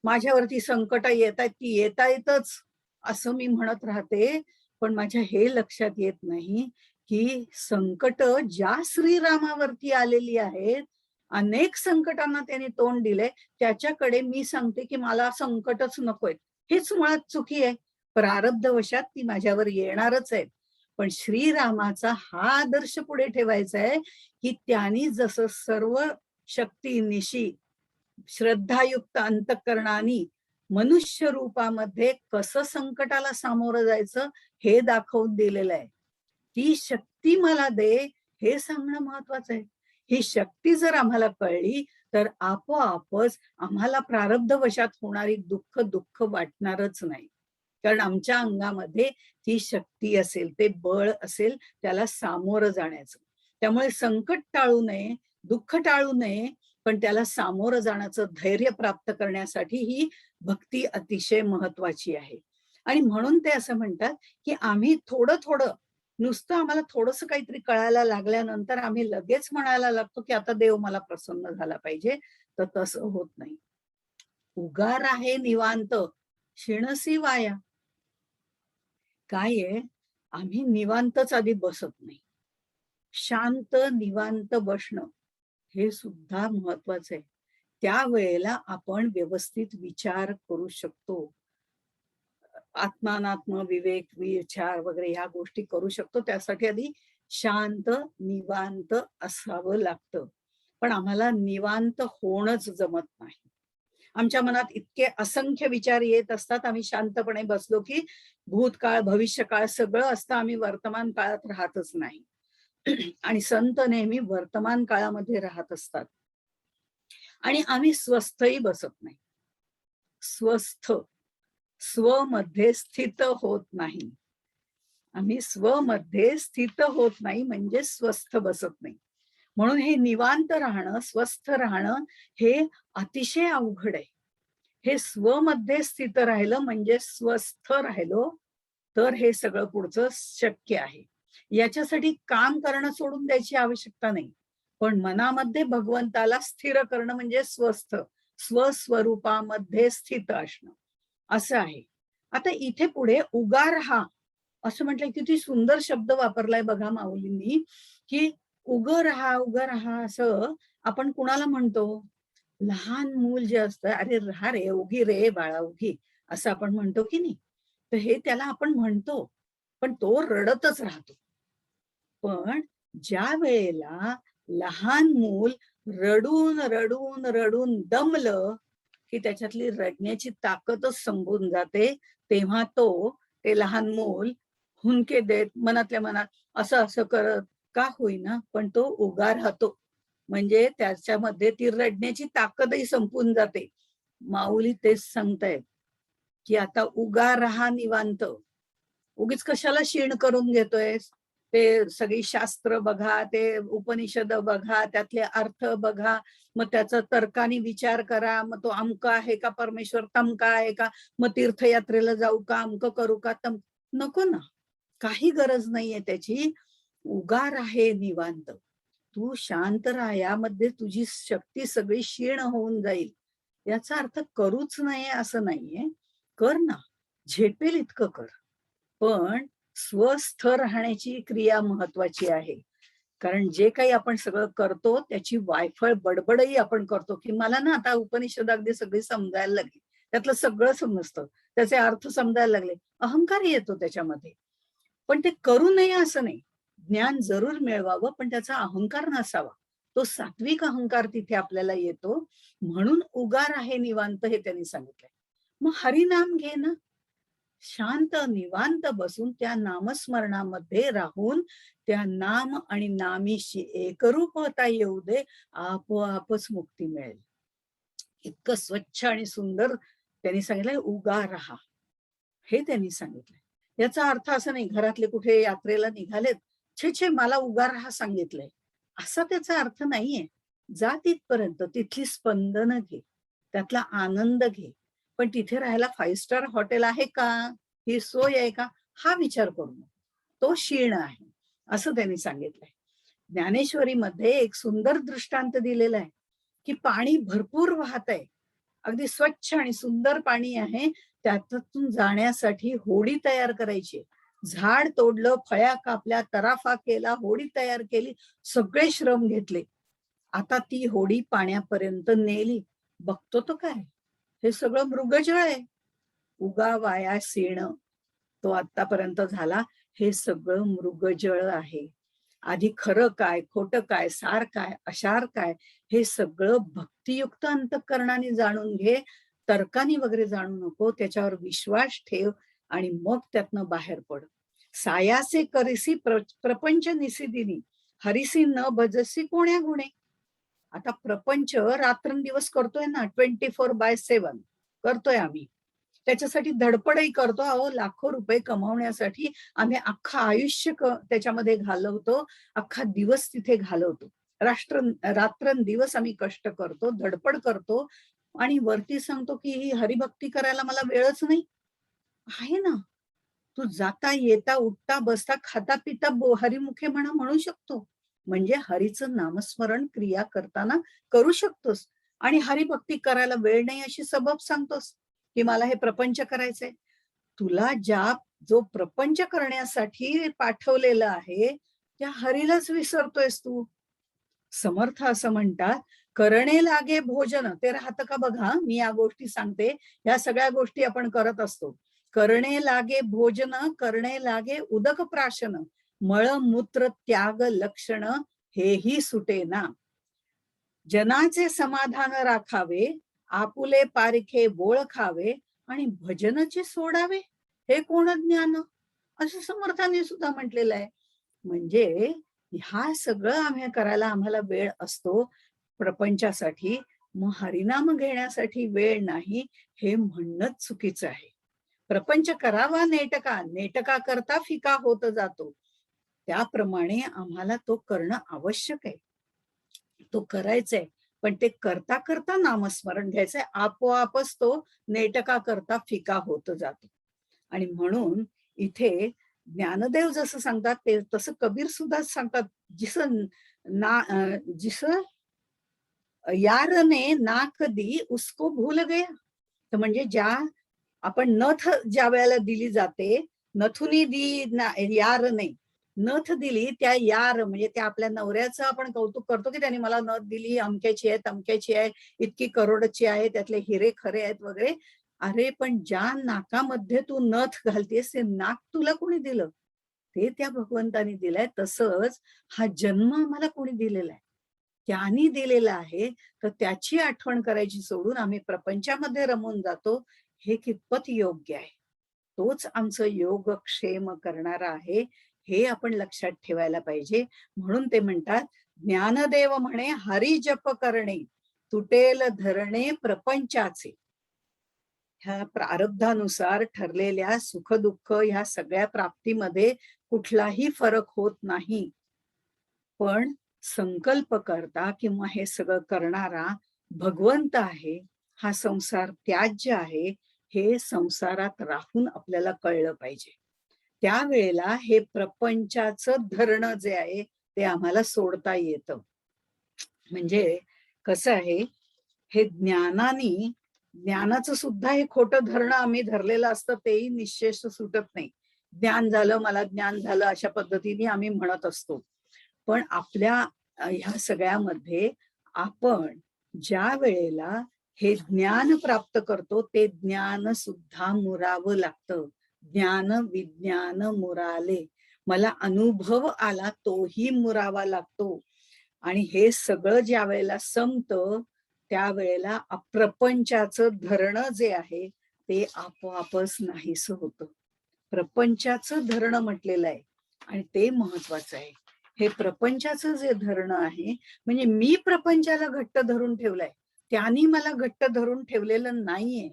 A: माझ्यावरती संकट येत आहेत ती येतायतच असं मी म्हणत राहते, पण माझ्या हे लक्षात येत नाही की संकट ज्या श्रीरामावरती आलेली आहेत, अनेक संकटांना त्यांनी तोंड दिले, त्याच्याकडे मी सांगते की मला संकटच नकोय. हेच मुळात चुकी आहे. प्रारब्धवशात ती माझ्यावर येणारच आहेत. पण श्रीरामाचा हा आदर्श पुढे ठेवायचा आहे की त्यांनी जसं सर्व शक्तीनिशी श्रद्धायुक्त अंतःकरणाने मनुष्य रूपामध्ये कसं संकटाला सामोरं जायचं हे दाखवून दिलेलं आहे. ती शक्ती मला दे हे सांगणं महत्वाचं आहे. ही शक्ती जर आम्हाला कळली तर आपोआपच आम्हाला प्रारब्धवशात होणारी दुःख वाटणारच नाही. कारण आमच्या अंगामध्ये ती शक्ती असेल, ते बळ असेल त्याला सामोरं जाण्याचं. त्यामुळे संकट टाळू नये, दुःख टाळू नये, पण त्याला सामोरं जाण्याचं धैर्य प्राप्त करण्यासाठी ही भक्ती अतिशय महत्वाची आहे. आणि म्हणून ते असं म्हणतात की आम्ही थोडं थोडं नुसतं आम्हाला थोडंसं काहीतरी कळायला लागल्यानंतर आम्ही लगेच म्हणायला लागतो की आता देव मला प्रसन्न झाला पाहिजे, तर तसं होत नाही. उगार आहे निवांत शिणसी वाया. काय आहे, आम्ही निवांतच आधी बसत नाही. शांत निवांत बसणं हे सुद्धा महत्वाचं आहे. त्यावेळेला आपण व्यवस्थित विचार करू शकतो. आत्मानात्म विवेक विचार वगैरे ह्या गोष्टी करू शकतो. त्यासाठी आधी शांत निवांत असावं लागतं. पण आम्हाला निवांत होणंच जमत नाही. आमच्या मनात इतके असंख्य विचार येत असतात, आम्ही शांतपणे बसलो की भूतकाळ भविष्यकाळ सगळं असतं, आम्ही वर्तमान काळात राहतच नाही. आणि संत नेहमी वर्तमान काळामध्ये राहत असतात. आणि आम्ही स्वस्थही बसत नाही. स्वस्थ स्वमध्ये स्थित होत नाही. आम्ही स्वमध्ये स्थित होत नाही म्हणजे स्वस्थ बसत नाही. म्हणून हे निवांत राहणं, स्वस्थ राहणं हे अतिशय अवघड आहे. हे स्वमध्ये स्थित राहिलं म्हणजे स्वस्थ राहिलो तर हे सगळं पुढचं शक्य आहे. याच्यासाठी काम करणं सोडून द्यायची आवश्यकता नाही. पण मनामध्ये भगवंताला स्थिर करणं म्हणजे स्वस्थ, स्वस्वरूपामध्ये स्थित असणं असं आहे. आता इथे पुढे उगार हा असं म्हटलंय, किती सुंदर शब्द वापरलाय बघा माऊलींनी, की उगं राहा असं आपण कुणाला म्हणतो? लहान मूल जे असतं, अरे राहा रे, उगी रे बाळा उगी, असं आपण म्हणतो की नाही? तर हे त्याला आपण म्हणतो, पण तो रडतच राहतो. पण ज्या वेळेला लहान मूल रडून रडून रडून दमलं की त्याच्यातली रडण्याची ताकदच संपून जाते, तेव्हा ते लहान मूल हुंके देत मनातल्या मनात असं असं करत का होईना पण तो उगा राहतो. म्हणजे त्याच्यामध्ये ती रडण्याची ताकदही संपून जाते. माऊली तेच सांगतायत की आता उगा राहा निवांत. उगीच कशाला शीण करून घेतोय? ते सगळी शास्त्र बघा, ते उपनिषद बघा, त्यातले अर्थ बघा, मग त्याचा तर्काने विचार करा, मग तो अमका आहे का परमेश्वर, तमका आहे का, मग तीर्थयात्रेला जाऊ का, अमक करू का, तम नको ना. काही गरज नाहीये त्याची. उगार आहे निवांत. तू शांत राहा, यामध्ये तुझी शक्ती सगळी क्षीण होऊन जाईल. याचा अर्थ करूच नये असं नाहीये. कर ना, झेपेल इतकं कर. पण स्वस्थ राहण्याची क्रिया महत्वाची आहे. कारण जे काही आपण सगळं करतो त्याची वायफळ बडबडही आपण करतो की मला ना आता उपनिषद अगदी सगळी समजायला लागली, त्यातलं सगळं समजतं, त्याचे अर्थ समजायला लागले, अहंकार येतो त्याच्यामध्ये. पण ते करू नये असं नाही. ज्ञान जरूर मिळवावं पण त्याचा अहंकार नसावा. तो सात्विक अहंकार तिथे आपल्याला येतो. म्हणून उगार आहे निवांत हे त्यांनी सांगितलंय. मग हरिनाम घे ना. शांत निवांत बसून त्या नामस्मरणामध्ये राहून त्या नाम आणि नामीशी एकरूप होता येऊ दे, आपोआपच मुक्ती मिळेल. इतकं स्वच्छ आणि सुंदर त्यांनी सांगितलंय, उगा राहा हे त्यांनी सांगितलंय. याचा अर्थ असा नाही घरातले कुठे यात्रेला निघालेत, छे छे मला उगा राहा सांगितलंय, असा त्याचा अर्थ नाहीये. जा तिथपर्यंत, तिथली स्पंदनं घे, त्यातला आनंद घे. पण तिथे राहायला 5 स्टार हॉटेल आहे का? ही सोय आहे का? हा विचार करू नको. तो शीण आहे, असं त्यांनी सांगितलंय. ज्ञानेश्वरीमध्ये एक सुंदर दृष्टांत दिलेला आहे, की पाणी भरपूर वाहतंय. अगदी स्वच्छ आणि सुंदर पाणी आहे. त्याच्यातून जाण्यासाठी होडी तयार करायची. झाड तोडलं, फळ्या कापल्या, तराफा केला, होडी तयार केली, सगळे श्रम घेतले. आता ती होडी पाण्यापर्यंत नेली. बघतो तो काय? हे सगळं मृगजळ आहे. उगा वाया शेण तो आतापर्यंत झाला. हे सगळं मृगजळ आहे. आधी खरं काय, खोटं काय, सार काय, अशार काय, हे सगळं भक्तियुक्त अंतःकरणाने जाणून घे. तर्काने वगैरे जाणू नको. त्याच्यावर विश्वास ठेव आणि मग त्यातनं बाहेर पड. सायासे करिसी प्रपंच निसिदिनी, हरिसी न भजसी कोण्या गुणे. आता प्रपंच रात्रंदिवस करतोय ना, 24/7 करतोय आम्ही. त्याच्यासाठी धडपडही करतो. अहो, लाखो रुपये कमावण्यासाठी आम्ही अख्खं आयुष्य त्याच्यामध्ये घालवतो, अख्खा दिवस तिथे घालवतो. रात्रंदिवस आम्ही कष्ट करतो, धडपड करतो आणि वरती सांगतो की ही हरिभक्ती करायला मला वेळच नाही. आहे ना. तू जाता, येता, उठता, बसता, खाता, पिता हरिमुखे म्हणू शकतो. म्हणजे हरीचं नामस्मरण क्रिया करताना करू शकतोस आणि हरिभक्ती करायला वेळ नाही अशी सबब सांगतोस, की मला हे प्रपंच करायचंय. तुला जो प्रपंच करण्यासाठी पाठवलेलं आहे, त्या हरीलाच विसरतोयस तू. समर्थ असं म्हणतात, करणे लागे भोजन. ते राहतं का बघा, मी या गोष्टी सांगते. या सगळ्या गोष्टी आपण करत असतो. करणे लागे भोजन, करणे लागे उदक प्राशन, मळ मूत्र त्याग लक्षण, हेही सुटेना. जनाचे समाधान राखावे, आपुले पारखे बोळ खावे आणि भजनचे सोडावे, हे कोण ज्ञान. असं समर्थाने सुद्धा म्हटलेलं आहे. म्हणजे ह्या सगळं आम्ही करायला आम्हाला वेळ असतो प्रपंचासाठी, मग हरिनाम घेण्यासाठी वेळ नाही, हे म्हणणंच चुकीचं आहे. प्रपंच करावा नेटका, नेटका करता फिका होत जातो. त्याप्रमाणे आम्हाला तो करणं आवश्यक आहे. तो करायचा आहे. पण ते करता करता नामस्मरण घ्यायचंय. आपोआपच तो नेटका करता फिका होत जातो. आणि म्हणून इथे ज्ञानदेव जसं सांगतात ते तसं कबीर सुद्धा सांगतात, जिस जिस यार ने नाक दी उसको भूल गया. तर म्हणजे आपण नथ ज्या वेळेला दिली जाते, नथुनी यार नाही, नथ दिली त्या यार म्हणजे त्या आपल्या नवऱ्याचं आपण कौतुक करतो की त्याने मला नथ दिली, अमक्याची आहे, तमक्याची आहे, इतकी करोडची आहे, त्यातले हिरे खरे आहेत वगैरे. अरे पण ज्या नाकामध्ये तू नथ घालतेस ते नाक तुला कोणी दिलं? ते त्या भगवंतानी दिलंय. तसंच हा जन्म आम्हाला कोणी दिलेला आहे? त्यांनी दिलेला आहे. तर त्याची आठवण करायची सोडून आम्ही प्रपंचामध्ये रमून जातो. हे कितपत योग्य आहे? तोच आमचं योगक्षेम करणारा आहे, हे आपण लक्षात ठेवायला पाहिजे. म्हणून ते म्हणतात, ज्ञानदेव म्हणे हरी जप करणे, तुटेल धरणे प्रपंचाचे. ह्या प्रारब्धानुसार ठरलेल्या सुख-दुःख ह्या सगळ्या प्राप्तीमध्ये कुठलाही फरक होत नाही. पण संकल्प करता किंवा हे सगळं करणारा भगवंत आहे. हा संसार त्याज्य आहे, हे संसारात राहून आपल्याला कळलं पाहिजे. त्यावेळेला हे प्रपंचाचं धरणं जे आहे ते आम्हाला सोडता येतं. म्हणजे कसं आहे, हे ज्ञानाचं सुद्धा हे खोटं धरणं आम्ही धरलेलं असतं, तेही निश्चेष सुटत नाही. ज्ञान झालं, मला ज्ञान झालं, अशा पद्धतीने आम्ही म्हणत असतो. पण आपल्या ह्या सगळ्यामध्ये आपण ज्या वेळेला हे ज्ञान प्राप्त करतो, ते ज्ञान सुद्धा मुरावं लागतं. ज्ञान विज्ञान मुराले. मला अनुभव आला तोही मुरावा लागतो. आणि हे सगळं ज्या वेळेला संपतं, त्यावेळेला प्रपंचाचं धरणं जे आहे ते आपोआपच नाहीसं होतं. प्रपंचाचं धरणं म्हटलेलं आहे आणि ते महत्वाचं आहे. हे प्रपंचाचं जे धरणं आहे, म्हणजे मी प्रपंचाला घट्ट धरून ठेवलंय, त्यांनी मला घट्ट धरून ठेवलेलं नाहीये.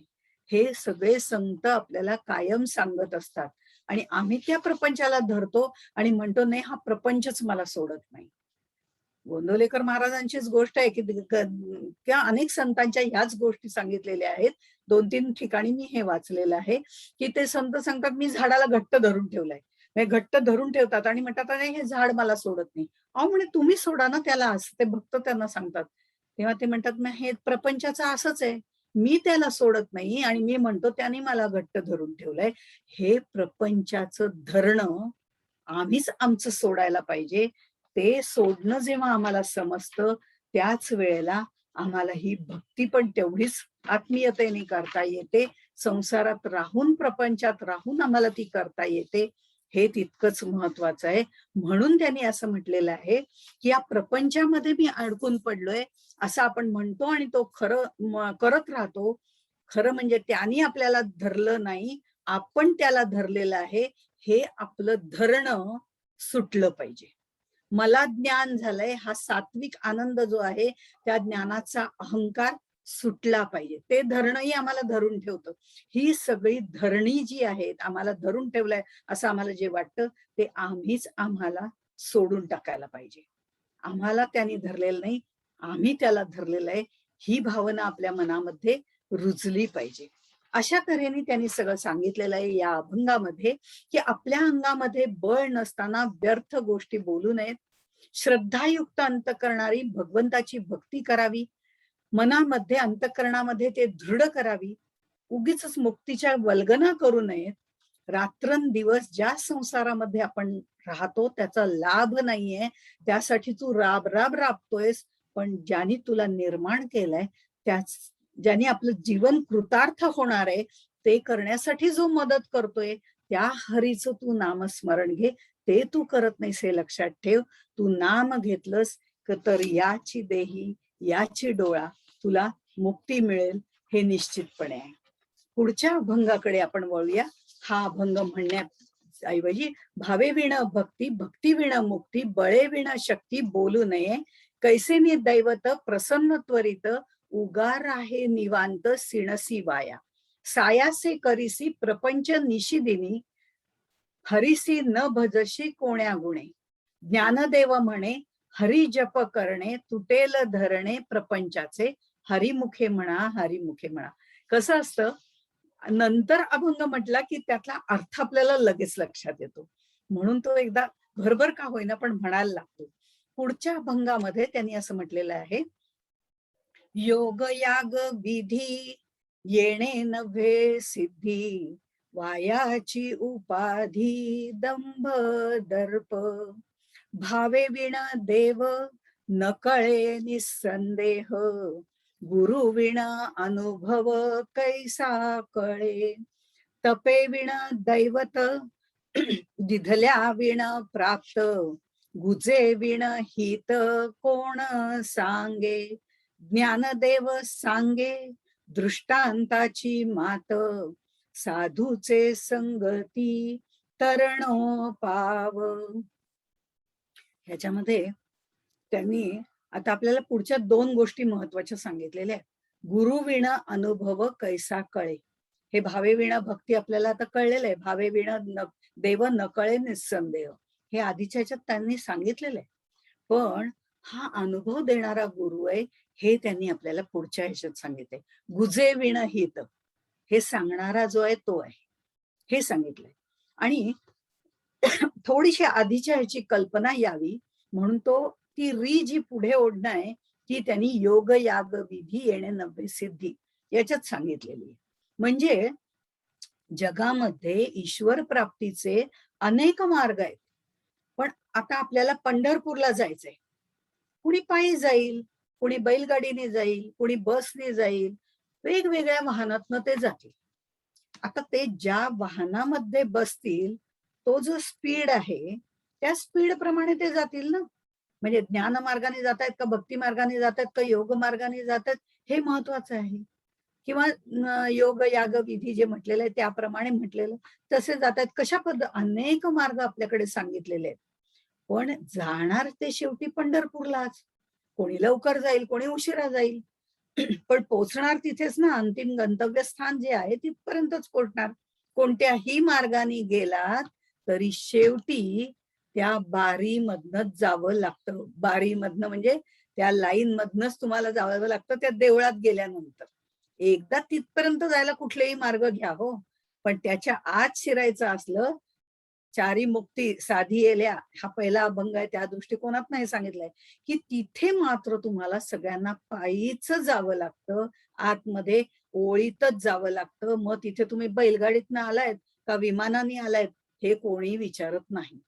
A: हे सगळे संत आपल्याला कायम सांगत असतात आणि आम्ही त्या प्रपंचाला धरतो आणि म्हणतो नाही, हा प्रपंचच मला सोडत नाही. गोंदवलेकर महाराजांचीच गोष्ट आहे की किंवा अनेक संतांच्या ह्याच गोष्टी सांगितलेल्या आहेत. 2-3 ठिकाणी मी हे वाचलेलं आहे की ते संत सांगतात, मी झाडाला घट्ट धरून ठेवलंय. म्हणजे घट्ट धरून ठेवतात आणि म्हणतात, अरे हे झाड मला सोडत नाही. अहो म्हणे तुम्ही सोडा ना त्याला, असं ते भक्त त्यांना सांगतात. तेव्हा ते म्हणतात, मग हे प्रपंचाचं असंच आहे. मी त्याला सोडत नाही आणि मी म्हणतो त्याने मला घट्ट धरून ठेवलंय. हे प्रपंचाचं धरणं आम्हीच आमचं सोडायला पाहिजे. ते सोडणं जेव्हा आम्हाला समजतं, त्याच वेळेला आम्हाला ही भक्ती पण तेवढीच आत्मीयतेने करता येते. संसारात राहून, प्रपंचात राहून आम्हाला ती करता येते. हे तितकंच महत्वाचं आहे. म्हणून त्यांनी असं म्हटलेलं आहे, की या प्रपंचामध्ये मी अडकून पडलोय, असं आपण म्हणतो आणि तो खरं करत राहतो. खरं म्हणजे त्यांनी आपल्याला धरलं नाही, आपण त्याला धरलेलं आहे. हे आपलं धरणं सुटलं पाहिजे. मला ज्ञान झालंय हा सात्विक आनंद जो आहे, त्या ज्ञानाचा अहंकार सुटला पाहिजे. ते धरणंही आम्हाला धरून ठेवतं. ही सगळी धरणी जी आहेत, आम्हाला धरून ठेवलंय असं आम्हाला जे वाटतं, ते आम्हीच आम्हाला सोडून टाकायला पाहिजे. आम्हाला त्यांनी धरलेलं नाही, आम्ही त्याला धरलेलं आहे. ही भावना आपल्या मनामध्ये रुजली पाहिजे. अशा तऱ्हेने त्यांनी सगळं सांगितलेलं आहे या अभंगामध्ये, की आपल्या अंगामध्ये बळ नसताना व्यर्थ गोष्टी बोलू नयेत. श्रद्धायुक्त अंतःकरणारी भगवंताची भक्ती करावी. मनामध्ये अंतःकरणामध्ये ते दृढ करावी. उगीचच मुक्तीच्या वल्गना करू नयेत. रात्रंदिवस ज्या संसारामध्ये आपण राहतो त्याचा लाभ नाहीये, त्यासाठी तू राब राब राबतोयस. पण ज्याने तुला निर्माण केलंय, त्याच ज्याने आपलं जीवन कृतार्थ होणार आहे, ते करण्यासाठी जो मदत करतोय, त्या हरीचं तू नामस्मरण घे. ते तू करत नाहीस हे लक्षात ठेव. तू नाम घेतलंस तर याची देही, याची डोळा, तुला मुक्ती मिळेल हे निश्चितपणे आहे. पुढच्या अभंगाकडे आपण वळूया. हा अभंग म्हणण्यात ऐवजी, भावे विण भक्ती, भक्ती विण मुक्ती, बळे विण शक्ती बोलू नये. कैसे नि दैवत प्रसन्न त्वरित, उगार आहे निवांत सिणसी वाया. सायासे करीसी प्रपंच निशिदिनी, हरिसी न भजशी कोण्या गुणे. ज्ञानदेव म्हणे हरी जप करणे, तुटेल धरणे प्रपंचाचे, हरिमुखे म्हणा हरिमुखे म्हणा. कसं असतं, नंतर अभंग म्हटला की त्यातला अर्थ आपल्याला लगेच लक्षात येतो. म्हणून तो एकदा भरभर का होईना पण म्हणायला लागतो. पुढच्या अभंगामध्ये त्यांनी असं म्हटलेलं आहे, योग याग विधी येणे नव्हे सिद्धी, वायाची उपाधी दंभ दर्प. भावे विण देव न कळे निसंदेह, गुरु विण अनुभव कैसा कळे. तपे विण दैवत दिधल्या विण प्राप्त, गुजे विण हित कोण सांगे. ज्ञानदेव सांगे दृष्टांताची मात, साधूचे संगती तरणो पाव. ह्याच्यामध्ये त्यांनी आता आपल्याला पुढच्या 2 गोष्टी महत्वाच्या सांगितलेल्या आहेत. गुरु विण अनुभव कैसा कळे. हे भावे विण भक्ती आपल्याला आता कळलेलं आहे. भावे विण देव न कळे निसंदेह, हे आधीच्या ह्याच्यात त्यांनी सांगितलेलं आहे. पण हा अनुभव देणारा गुरु आहे हे त्यांनी आपल्याला पुढच्या ह्याच्यात सांगितलंय. गुजे विण हित, हे सांगणारा जो आहे तो आहे, हे सांगितलंय. आणि थोडीशी आधीच्या ह्याची कल्पना यावी म्हणून तो ती री जी पुढे ओढणं आहे ती त्यांनी योग याग विधी येणे नव्हे सिद्धी याच्यात सांगितलेली आहे. म्हणजे जगामध्ये ईश्वर प्राप्तीचे अनेक मार्ग आहेत. पण आता आपल्याला पंढरपूरला जायचंय. कुणी पायी जाईल, कुणी बैलगाडीने जाईल, कुणी बसने जाईल, वेगवेगळ्या वाहनातनं ते जातील. आता ते ज्या वाहनामध्ये बसतील, तो जो स्पीड आहे त्या स्पीड प्रमाणे ते जातील ना. म्हणजे ज्ञान मार्गाने जातायत का भक्ती मार्गाने जातायत का योग मार्गाने जातात हे महत्वाचं आहे. किंवा योग याग विधी जे म्हटलेलं आहे त्याप्रमाणे म्हटलेलं तसे जातात. कशा पद्धत अनेक मार्ग आपल्याकडे सांगितलेले आहेत. पण जाणार ते शेवटी पंढरपूरलाच. कोणी लवकर जाईल, कोणी उशिरा जाईल. पण पोहोचणार तिथेच ना. अंतिम गंतव्यस्थान जे आहे तिथपर्यंतच पोहोचणार. कोणत्याही मार्गाने गेलात तरी शेवटी त्या बारीमधनच जावं लागतं. बारीमधनं म्हणजे त्या लाईन मधनच तुम्हाला जावं लागतं त्या देवळात गेल्यानंतर. एकदा तिथपर्यंत जायला कुठलेही मार्ग घ्या हो. पण त्याच्या आत शिरायचं असलं, चारी मुक्ती साधी येल्या हा पहिला अभंग आहे त्या दृष्टिकोनातनं हे सांगितलंय, की तिथे मात्र तुम्हाला सगळ्यांना पायीच जावं लागतं. आतमध्ये ओळीतच जावं लागतं. मग तिथे तुम्ही बैलगाडीतनं आलायत का विमानाने आलायत हे कोणी विचारत नाही.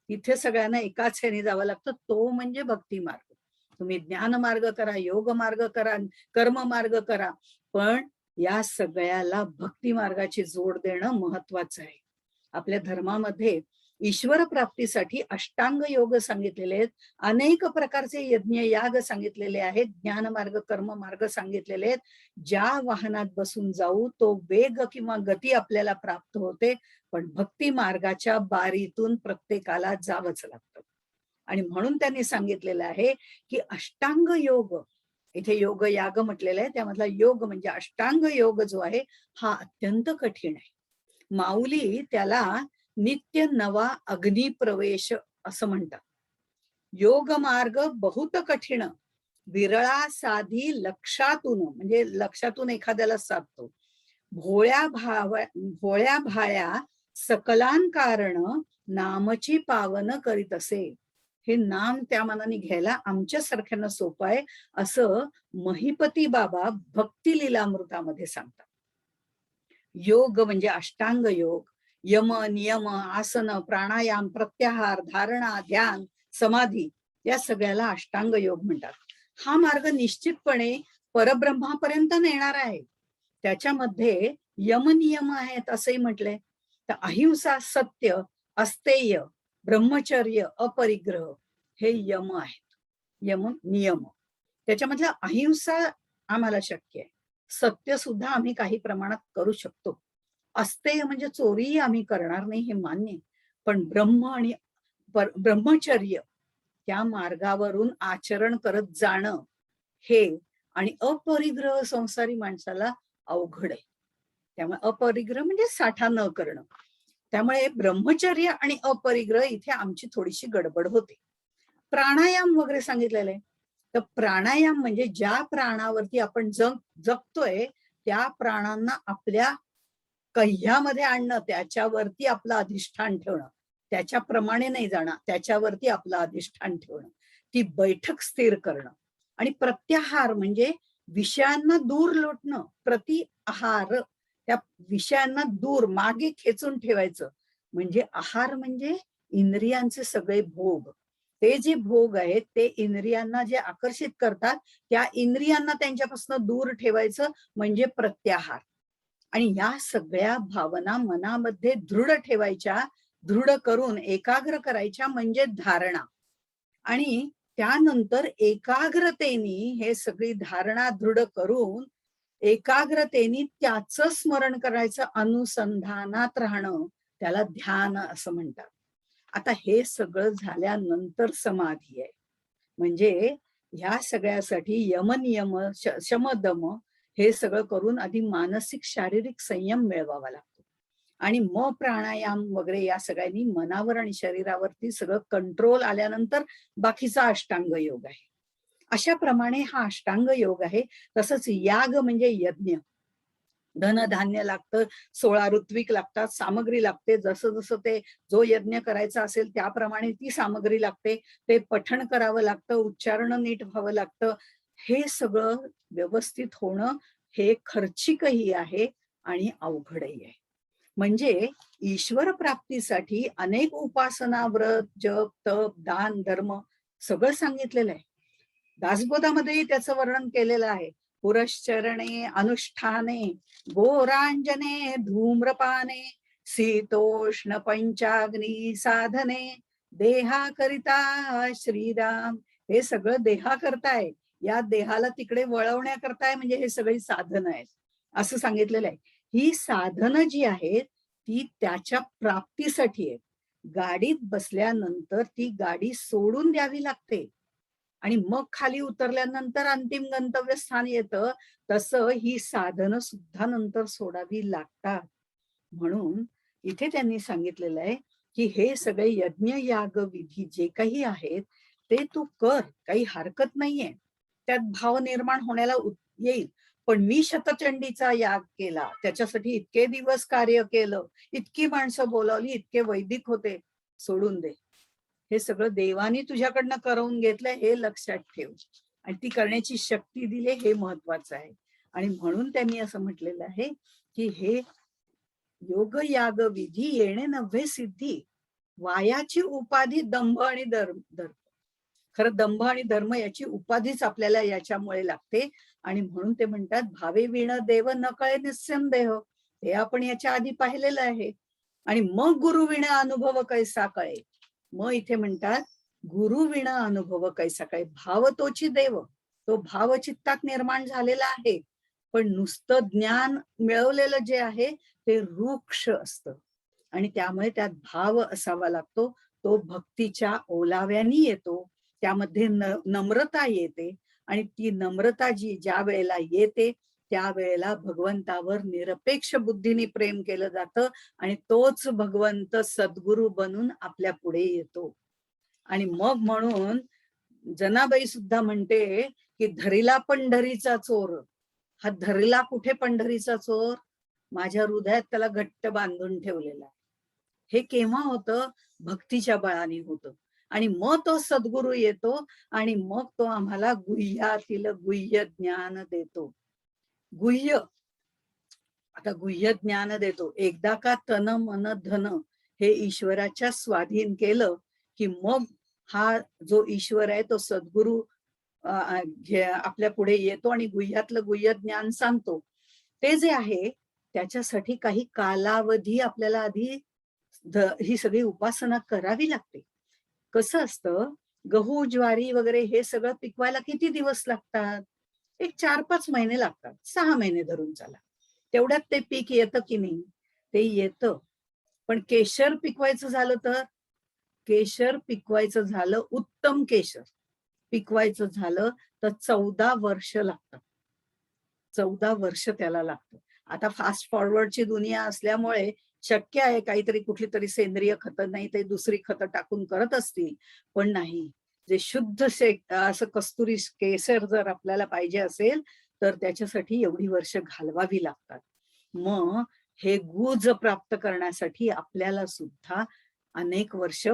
A: तिथे सगळ्यांना एकाच ह्याने जावं लागतं. तो म्हणजे भक्ती मार्ग. तुम्ही ज्ञान मार्ग करा, योग मार्ग करा, कर्म मार्ग करा. पण या सगळ्याला भक्ती मार्गाची जोड देणं महत्वाचं आहे. आपल्या धर्मामध्ये ईश्वर प्राप्तीसाठी अष्टांग योग सांगितलेले आहेत. अनेक प्रकारचे यज्ञ याग सांगितलेले आहेत. ज्ञान मार्ग, कर्म मार्ग सांगितलेले आहेत. ज्या वाहनात बसून जाऊ तो वेग किंवा गती आपल्याला प्राप्त होते. पण भक्ती मार्गाच्या बारीतून प्रत्येकाला जावंच लागतं. आणि म्हणून त्यांनी सांगितलेलं आहे की अष्टांग योग, इथे योग याग म्हटलेलं आहे, त्यामधला योग म्हणजे अष्टांग योग जो आहे हा अत्यंत कठीण आहे. माऊली त्याला नित्य नवा अग्निप्रवेश असं म्हणतात. योग मार्ग बहुत कठीण, विरळा साधी लक्षातून, म्हणजे लक्षातून एखाद्याला साधतो. भोळ्या भाळ्या सकलान कारण नामची पावन करीत असे. हे नाम त्या मनाने घ्यायला आमच्या सारख्यांना सोपं आहे असं महिपती बाबा भक्ती लीलामृतामध्ये सांगतात. योग म्हणजे अष्टांग योग, यम नियम आसन प्राणायाम प्रत्याहार धारणा ध्यान समाधी या सगळ्याला अष्टांग योग म्हणतात. हा मार्ग निश्चितपणे परब्रह्मापर्यंत नेणारा आहे. त्याच्यामध्ये यम नियम आहेत असंही म्हटलंय. तर अहिंसा सत्य अस्तेय ब्रह्मचर्य अपरिग्रह हे यम आहेत. यम नियम त्याच्यामधला अहिंसा आम्हाला शक्य आहे. सत्य सुद्धा आम्ही काही प्रमाणात करू शकतो. अस्तेय म्हणजे चोरीही आम्ही करणार नाही हे मान्य. पण ब्रह्म आणि ब्रह्मचर्य त्या मार्गावरून आचरण करत जाणं हे आणि अपरिग्रह संसारी माणसाला अवघड आहे. त्यामुळे अपरिग्रह म्हणजे साठा न करणं. त्यामुळे ब्रह्मचर्य आणि अपरिग्रह इथे आमची थोडीशी गडबड होते. प्राणायाम वगैरे सांगितलेलं आहे. तर प्राणायाम म्हणजे ज्या प्राणावरती आपण जगतोय त्या प्राणांना आपल्या कह्यामध्ये आणणं, त्याच्यावरती आपलं अधिष्ठान ठेवणं, त्याच्याप्रमाणे नाही जाणं, त्याच्यावरती आपलं अधिष्ठान ठेवणं, ती बैठक स्थिर करणं. आणि प्रत्याहार म्हणजे विषयांना दूर लोटणं. प्रति आहार त्या विषयांना दूर मागे खेचून ठेवायचं. म्हणजे आहार म्हणजे इंद्रियांचे सगळे भोग. ते जे भोग आहेत ते इंद्रियांना जे आकर्षित करतात त्या इंद्रियांना त्यांच्यापासून दूर ठेवायचं म्हणजे प्रत्याहार. आणि या सगळ्या भावना मनामध्ये दृढ ठेवायच्या, दृढ करून एकाग्र करायच्या म्हणजे धारणा. आणि त्यानंतर एकाग्रतेने हे सगळी धारणा दृढ करून एकाग्रतेने त्याचं स्मरण करायचं, अनुसंधानात राहणं, त्याला ध्यान असं म्हणतात. आता हे सगळं झाल्यानंतर समाधी आहे. म्हणजे ह्या सगळ्यासाठी यमनियम शमदम हे सगळं करून आधी मानसिक शारीरिक संयम मिळवावा लागतो. आणि मग प्राणायाम वगैरे या सगळ्यांनी मनावर आणि शरीरावरती सगळं कंट्रोल आल्यानंतर बाकीचा अष्टांग योग आहे. अशा प्रमाणे हा अष्टांग योग आहे. तसंच याग म्हणजे यज्ञ. धनधान्य लागतं, 16 ऋत्विक लागतात, सामग्री लागते. जसं जसं ते जो यज्ञ करायचा असेल त्याप्रमाणे ती सामग्री लागते. ते पठण करावं लागतं, उच्चारण नीट व्हावं लागतं. हे सगळं व्यवस्थित होणं हे खर्चिकही आहे आणि अवघडही आहे. म्हणजे ईश्वर प्राप्तीसाठी अनेक उपासना, व्रत, जप, तप, दान, धर्म सगळं सांगितलेलं आहे. दासबोधामध्येही त्याचं वर्णन केलेलं आहे. पुरश्चरणे अनुष्ठाने गोरांजने धूम्रपाने शीतोष्ण पंचाग्नी साधने देहाकरिता श्रीराम. हे सगळं देहा करताय, या देहाला तिकडे वळवण्याकरताय म्हणजे हे सगळी साधनं आहेत असं सांगितलेलं आहे. ही साधनं जी आहेत ती त्याच्या प्राप्तीसाठी आहे. गाडीत बसल्यानंतर ती गाडी सोडून द्यावी लागते आणि मग खाली उतरल्यानंतर अंतिम गंतव्य स्थान येतं. तसं ही साधनं सुद्धा नंतर सोडावी लागतात. म्हणून इथे त्यांनी सांगितलेलं आहे की हे सगळे यज्ञ याग विधी जे काही आहेत ते तू कर, काही हरकत नाहीये, त्यात भाव निर्माण होण्याला येईल. पण मी शतचंडीचा याग केला, त्याच्यासाठी इतके दिवस कार्य केलं, इतकी माणसं बोलावली, इतके वैदिक होते, सोडून दे. हे सगळं देवानी तुझ्याकडनं करवून घेतलंय हे लक्षात ठेव, आणि ती करण्याची शक्ती दिली हे महत्वाचं आहे. आणि म्हणून त्यांनी असं म्हटलेलं आहे की हे योग याग विधी येणे नव्हे सिद्धी, वायाची उपाधी दंभ आणि धर्म. खरं दंभ आणि धर्म याची उपाधीच आपल्याला याच्यामुळे लागते. आणि म्हणून ते म्हणतात भावे विण देव न कळे निस्संदेह, हे आपण याच्या आधी पाहिलेलं आहे. आणि मग गुरु विण अनुभव कैसा कळे, मग इथे म्हणतात गुरु विण अनुभव कैसा कळे, भाव तोची देव, तो भाव चित्तात निर्माण झालेला आहे. पण नुसतं ज्ञान मिळवलेलं जे आहे ते रूक्ष असतं, आणि त्यामुळे त्यात भाव असावा लागतो. तो भक्तीच्या ओलाव्यानी येतो, त्यामध्ये नम्रता येते, आणि ती नम्रता जी ज्या वेळेला येते त्यावेळेला भगवंतावर निरपेक्ष बुद्धीने प्रेम केलं जातं, आणि तोच भगवंत सद्गुरु बनून आपल्या पुढे येतो. आणि मग म्हणून जनाबाई सुद्धा म्हणते की धरिला पंढरीचा चोर, हा धरला कुठे पंढरीचा चोर, माझ्या हृदयात त्याला घट्ट बांधून ठेवलेला आहे. हे केव्हा होतं, भक्तीच्या बळाने होतं. आणि मग तो सद्गुरु येतो, आणि मग तो आम्हाला गुह्यातील गुह्य ज्ञान देतो. गुह्य, आता गुह्य ज्ञान देतो, एकदा का तन मन धन हे ईश्वराच्या स्वाधीन केलं की मग हा जो ईश्वर आहे तो सद्गुरु आपल्या पुढे येतो आणि गुह्यातलं गुह्य ज्ञान सांगतो. ते जे आहे त्याच्यासाठी काही कालावधी आपल्याला आधी ही सगळी उपासना करावी लागते. कसं असतं, गहू ज्वारी वगैरे हे सगळं पिकवायला किती दिवस लागतात, एक 4-5 महिने लागतात, 6 महिने धरून चला, तेवढ्यात ते पीक येतं की नाही, ते येतं. पण केशर पिकवायचं झालं तर, केशर पिकवायचं झालं, उत्तम केशर पिकवायचं झालं तर 14 वर्ष लागतात. 14 वर्ष त्याला लागतं. आता फास्ट फॉरवर्डची दुनिया असल्यामुळे शक्य आहे काहीतरी कुठली तरी सेंद्रिय खतं, नाही ते दुसरी खतं टाकून करत असतील, पण नाही, जे शुद्ध असं कस्तुरी केसर जर आपल्याला पाहिजे असेल तर त्याच्यासाठी एवढी वर्ष घालवावी लागतात. मग हे गुज प्राप्त करण्यासाठी आपल्याला सुद्धा अनेक वर्ष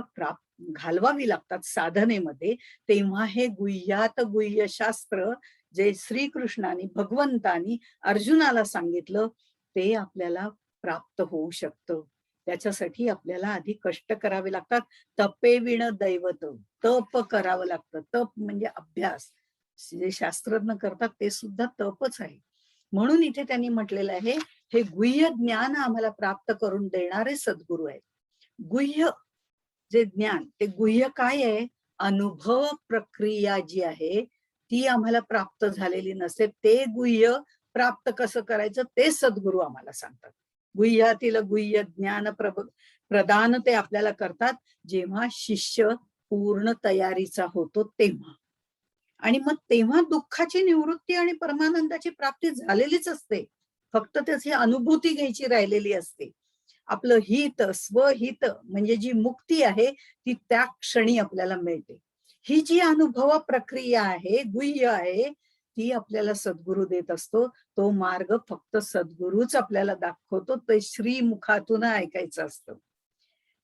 A: घालवावी लागतात साधनेमध्ये. तेव्हा हे गुह्यात गुह्य शास्त्र जे श्रीकृष्णाने भगवंतानी अर्जुनाला सांगितलं ते आपल्याला प्राप्त होऊ शकतं. त्याच्यासाठी आपल्याला आधी कष्ट करावे लागतात. तपे विण दैवत, तप करावं लागतं. तप म्हणजे अभ्यास, जे शास्त्रज्ञ करतात ते सुद्धा तपच आहे. म्हणून इथे त्यांनी म्हटलेलं आहे हे गुह्य ज्ञान आम्हाला प्राप्त करून देणारे सद्गुरु आहेत. गुह्य जे ज्ञान, ते गुह्य काय आहे, अनुभव प्रक्रिया जी आहे ती आम्हाला प्राप्त झालेली नसते. ते गुह्य प्राप्त कसं करायचं ते सद्गुरु आम्हाला सांगतात. गुह्यातील गुह्य ज्ञान प्रदान ते आपल्याला करतात जेव्हा शिष्य पूर्ण तयारीचा होतो तेव्हा. आणि मग तेव्हा दुःखाची निवृत्ती आणि परमानंदाची प्राप्ती झालेलीच असते, फक्त त्याची अनुभूती घ्यायची राहिलेली असते. आपलं हित, स्वहित म्हणजे जी मुक्ती आहे ती त्या क्षणी आपल्याला मिळते. ही जी अनुभव प्रक्रिया आहे, गुह्य आहे, ती आपल्याला सद्गुरु देत असतो. तो मार्ग फक्त सद्गुरूच आपल्याला दाखवतो, ते श्रीमुखातून ऐकायचं असतं.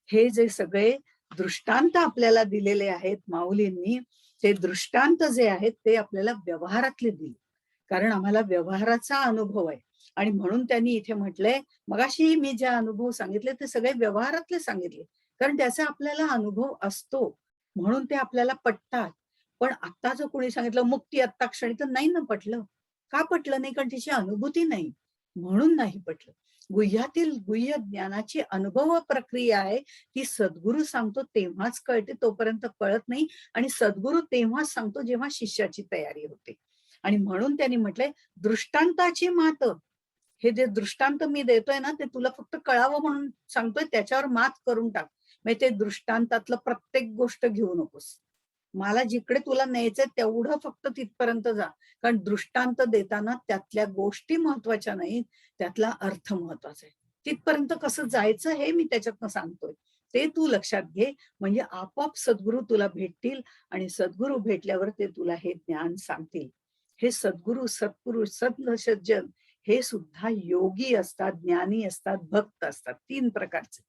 A: हे जे सगळे दृष्टांत आपल्याला दिलेले आहेत माऊलींनी, ते दृष्टांत जे आहेत ते आपल्याला व्यवहारातले दिले, कारण आम्हाला व्यवहाराचा अनुभव आहे. आणि म्हणून त्यांनी इथे म्हटलंय, मगाशी मी जे अनुभव सांगितले ते सगळे व्यवहारातले सांगितले, कारण त्याचा आपल्याला अनुभव असतो म्हणून ते आपल्याला पटतात. पण आता जर कोणी सांगितलं मुक्ती आत्ता क्षणी, तर नाही ना पटलं. का पटलं नाही, कारण तिची अनुभूती नाही म्हणून नाही पटलं. गुह्यातील गुह्य ज्ञानाची अनुभव प्रक्रिया आहे, ती सद्गुरु सांगतो तेव्हाच कळते, तोपर्यंत कळत नाही. आणि सद्गुरु तेव्हाच सांगतो जेव्हा शिष्याची तयारी होते. आणि म्हणून त्यांनी म्हटलंय दृष्टांताची मात, हे जे दृष्टांत मी देतोय ना ते तुला फक्त कळावं म्हणून सांगतोय, त्याच्यावर मात करून टाक. म्हणजे ते दृष्टांतातलं प्रत्येक गोष्ट घेऊ नकोस, मला जिकडे तुला न्यायचंय तेवढं फक्त तिथपर्यंत जा. कारण दृष्टांत देताना त्यातल्या गोष्टी महत्वाच्या नाहीत, त्यातला अर्थ महत्वाचा आहे. तिथपर्यंत कसं जायचं हे मी त्याच्यातनं सांगतोय. ते तू लक्षात घे, म्हणजे आपोआप सद्गुरू तुला भेटतील आणि सद्गुरू भेटल्यावर ते तुला हे ज्ञान सांगतील. हे सद्गुरू, सत्पुरुष, संत, सज्जन हे सुद्धा योगी असतात, ज्ञानी असतात, भक्त असतात, 3 प्रकारचे.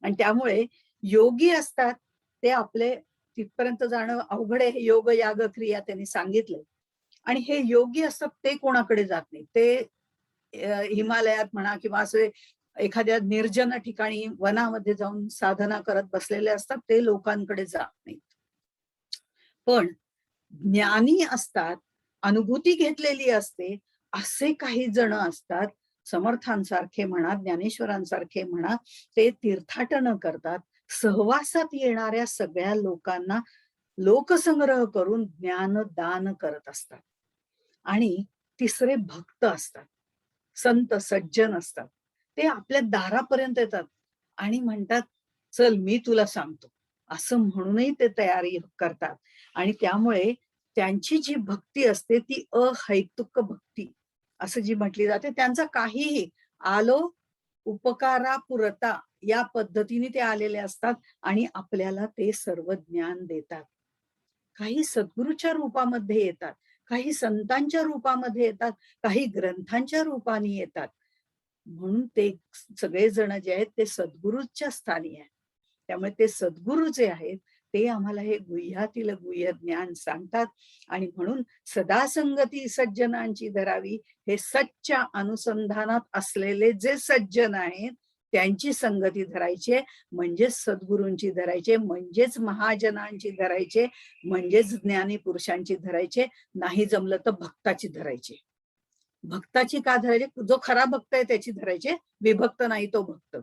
A: आणि त्यामुळे योगी असतात ते आपले तिथपर्यंत जाणं अवघड आहे. हे योग, याग, क्रिया त्यांनी सांगितलंय. आणि हे योगी असतात ते कोणाकडे जात नाही. ते हिमालयात म्हणा किंवा असे एखाद्या निर्जन ठिकाणी वनामध्ये जाऊन साधना करत बसलेले असतात, ते लोकांकडे जात नाहीत. पण ज्ञानी असतात, अनुभूती घेतलेली असते, असे काही जण असतात, समर्थांसारखे म्हणा, ज्ञानेश्वरांसारखे म्हणा, ते तीर्थाटन करतात. सहवासात येणाऱ्या सगळ्या लोकांना लोकसंग्रह करून ज्ञानदान करत असतात. आणि तिसरे भक्त असतात, संत सज्जन असतात. ते आपल्या दारापर्यंत येतात आणि म्हणतात, चल मी तुला सांगतो, असं म्हणूनही ते तयारी करतात. आणि त्यामुळे त्यांची जी भक्ती असते ती अहैतुक भक्ती असं जी म्हटली जाते. त्यांचा काहीही आलो उपकारापुरता या पद्धतीने ते आलेले असतात आणि आपल्याला ते सर्व ज्ञान देतात. काही सद्गुरूच्या रूपामध्ये येतात, काही संतांच्या रूपामध्ये येतात, काही ग्रंथांच्या रूपाने येतात. म्हणून ते सगळेजण जे आहेत ते सद्गुरूच्या स्थानी आहेत. त्यामुळे ते सद्गुरू जे आहेत ते आम्हाला हे गुह्यातील गुह्य ज्ञान सांगतात. आणि म्हणून सदा संगती सज्जनांची धरावी, हे सच्च्या अनुसंधानात असलेले जे सज्जन आहेत त्यांची संगती धरायची, म्हणजेच सद्गुरूंची धरायचे, म्हणजेच महाजनांची धरायचे, म्हणजेच ज्ञानी पुरुषांची धरायचे. नाही जमलं तर भक्ताची धरायची. भक्ताची का धरायची? जो खरा भक्त आहे त्याची धरायचे, विभक्त नाही तो भक्त.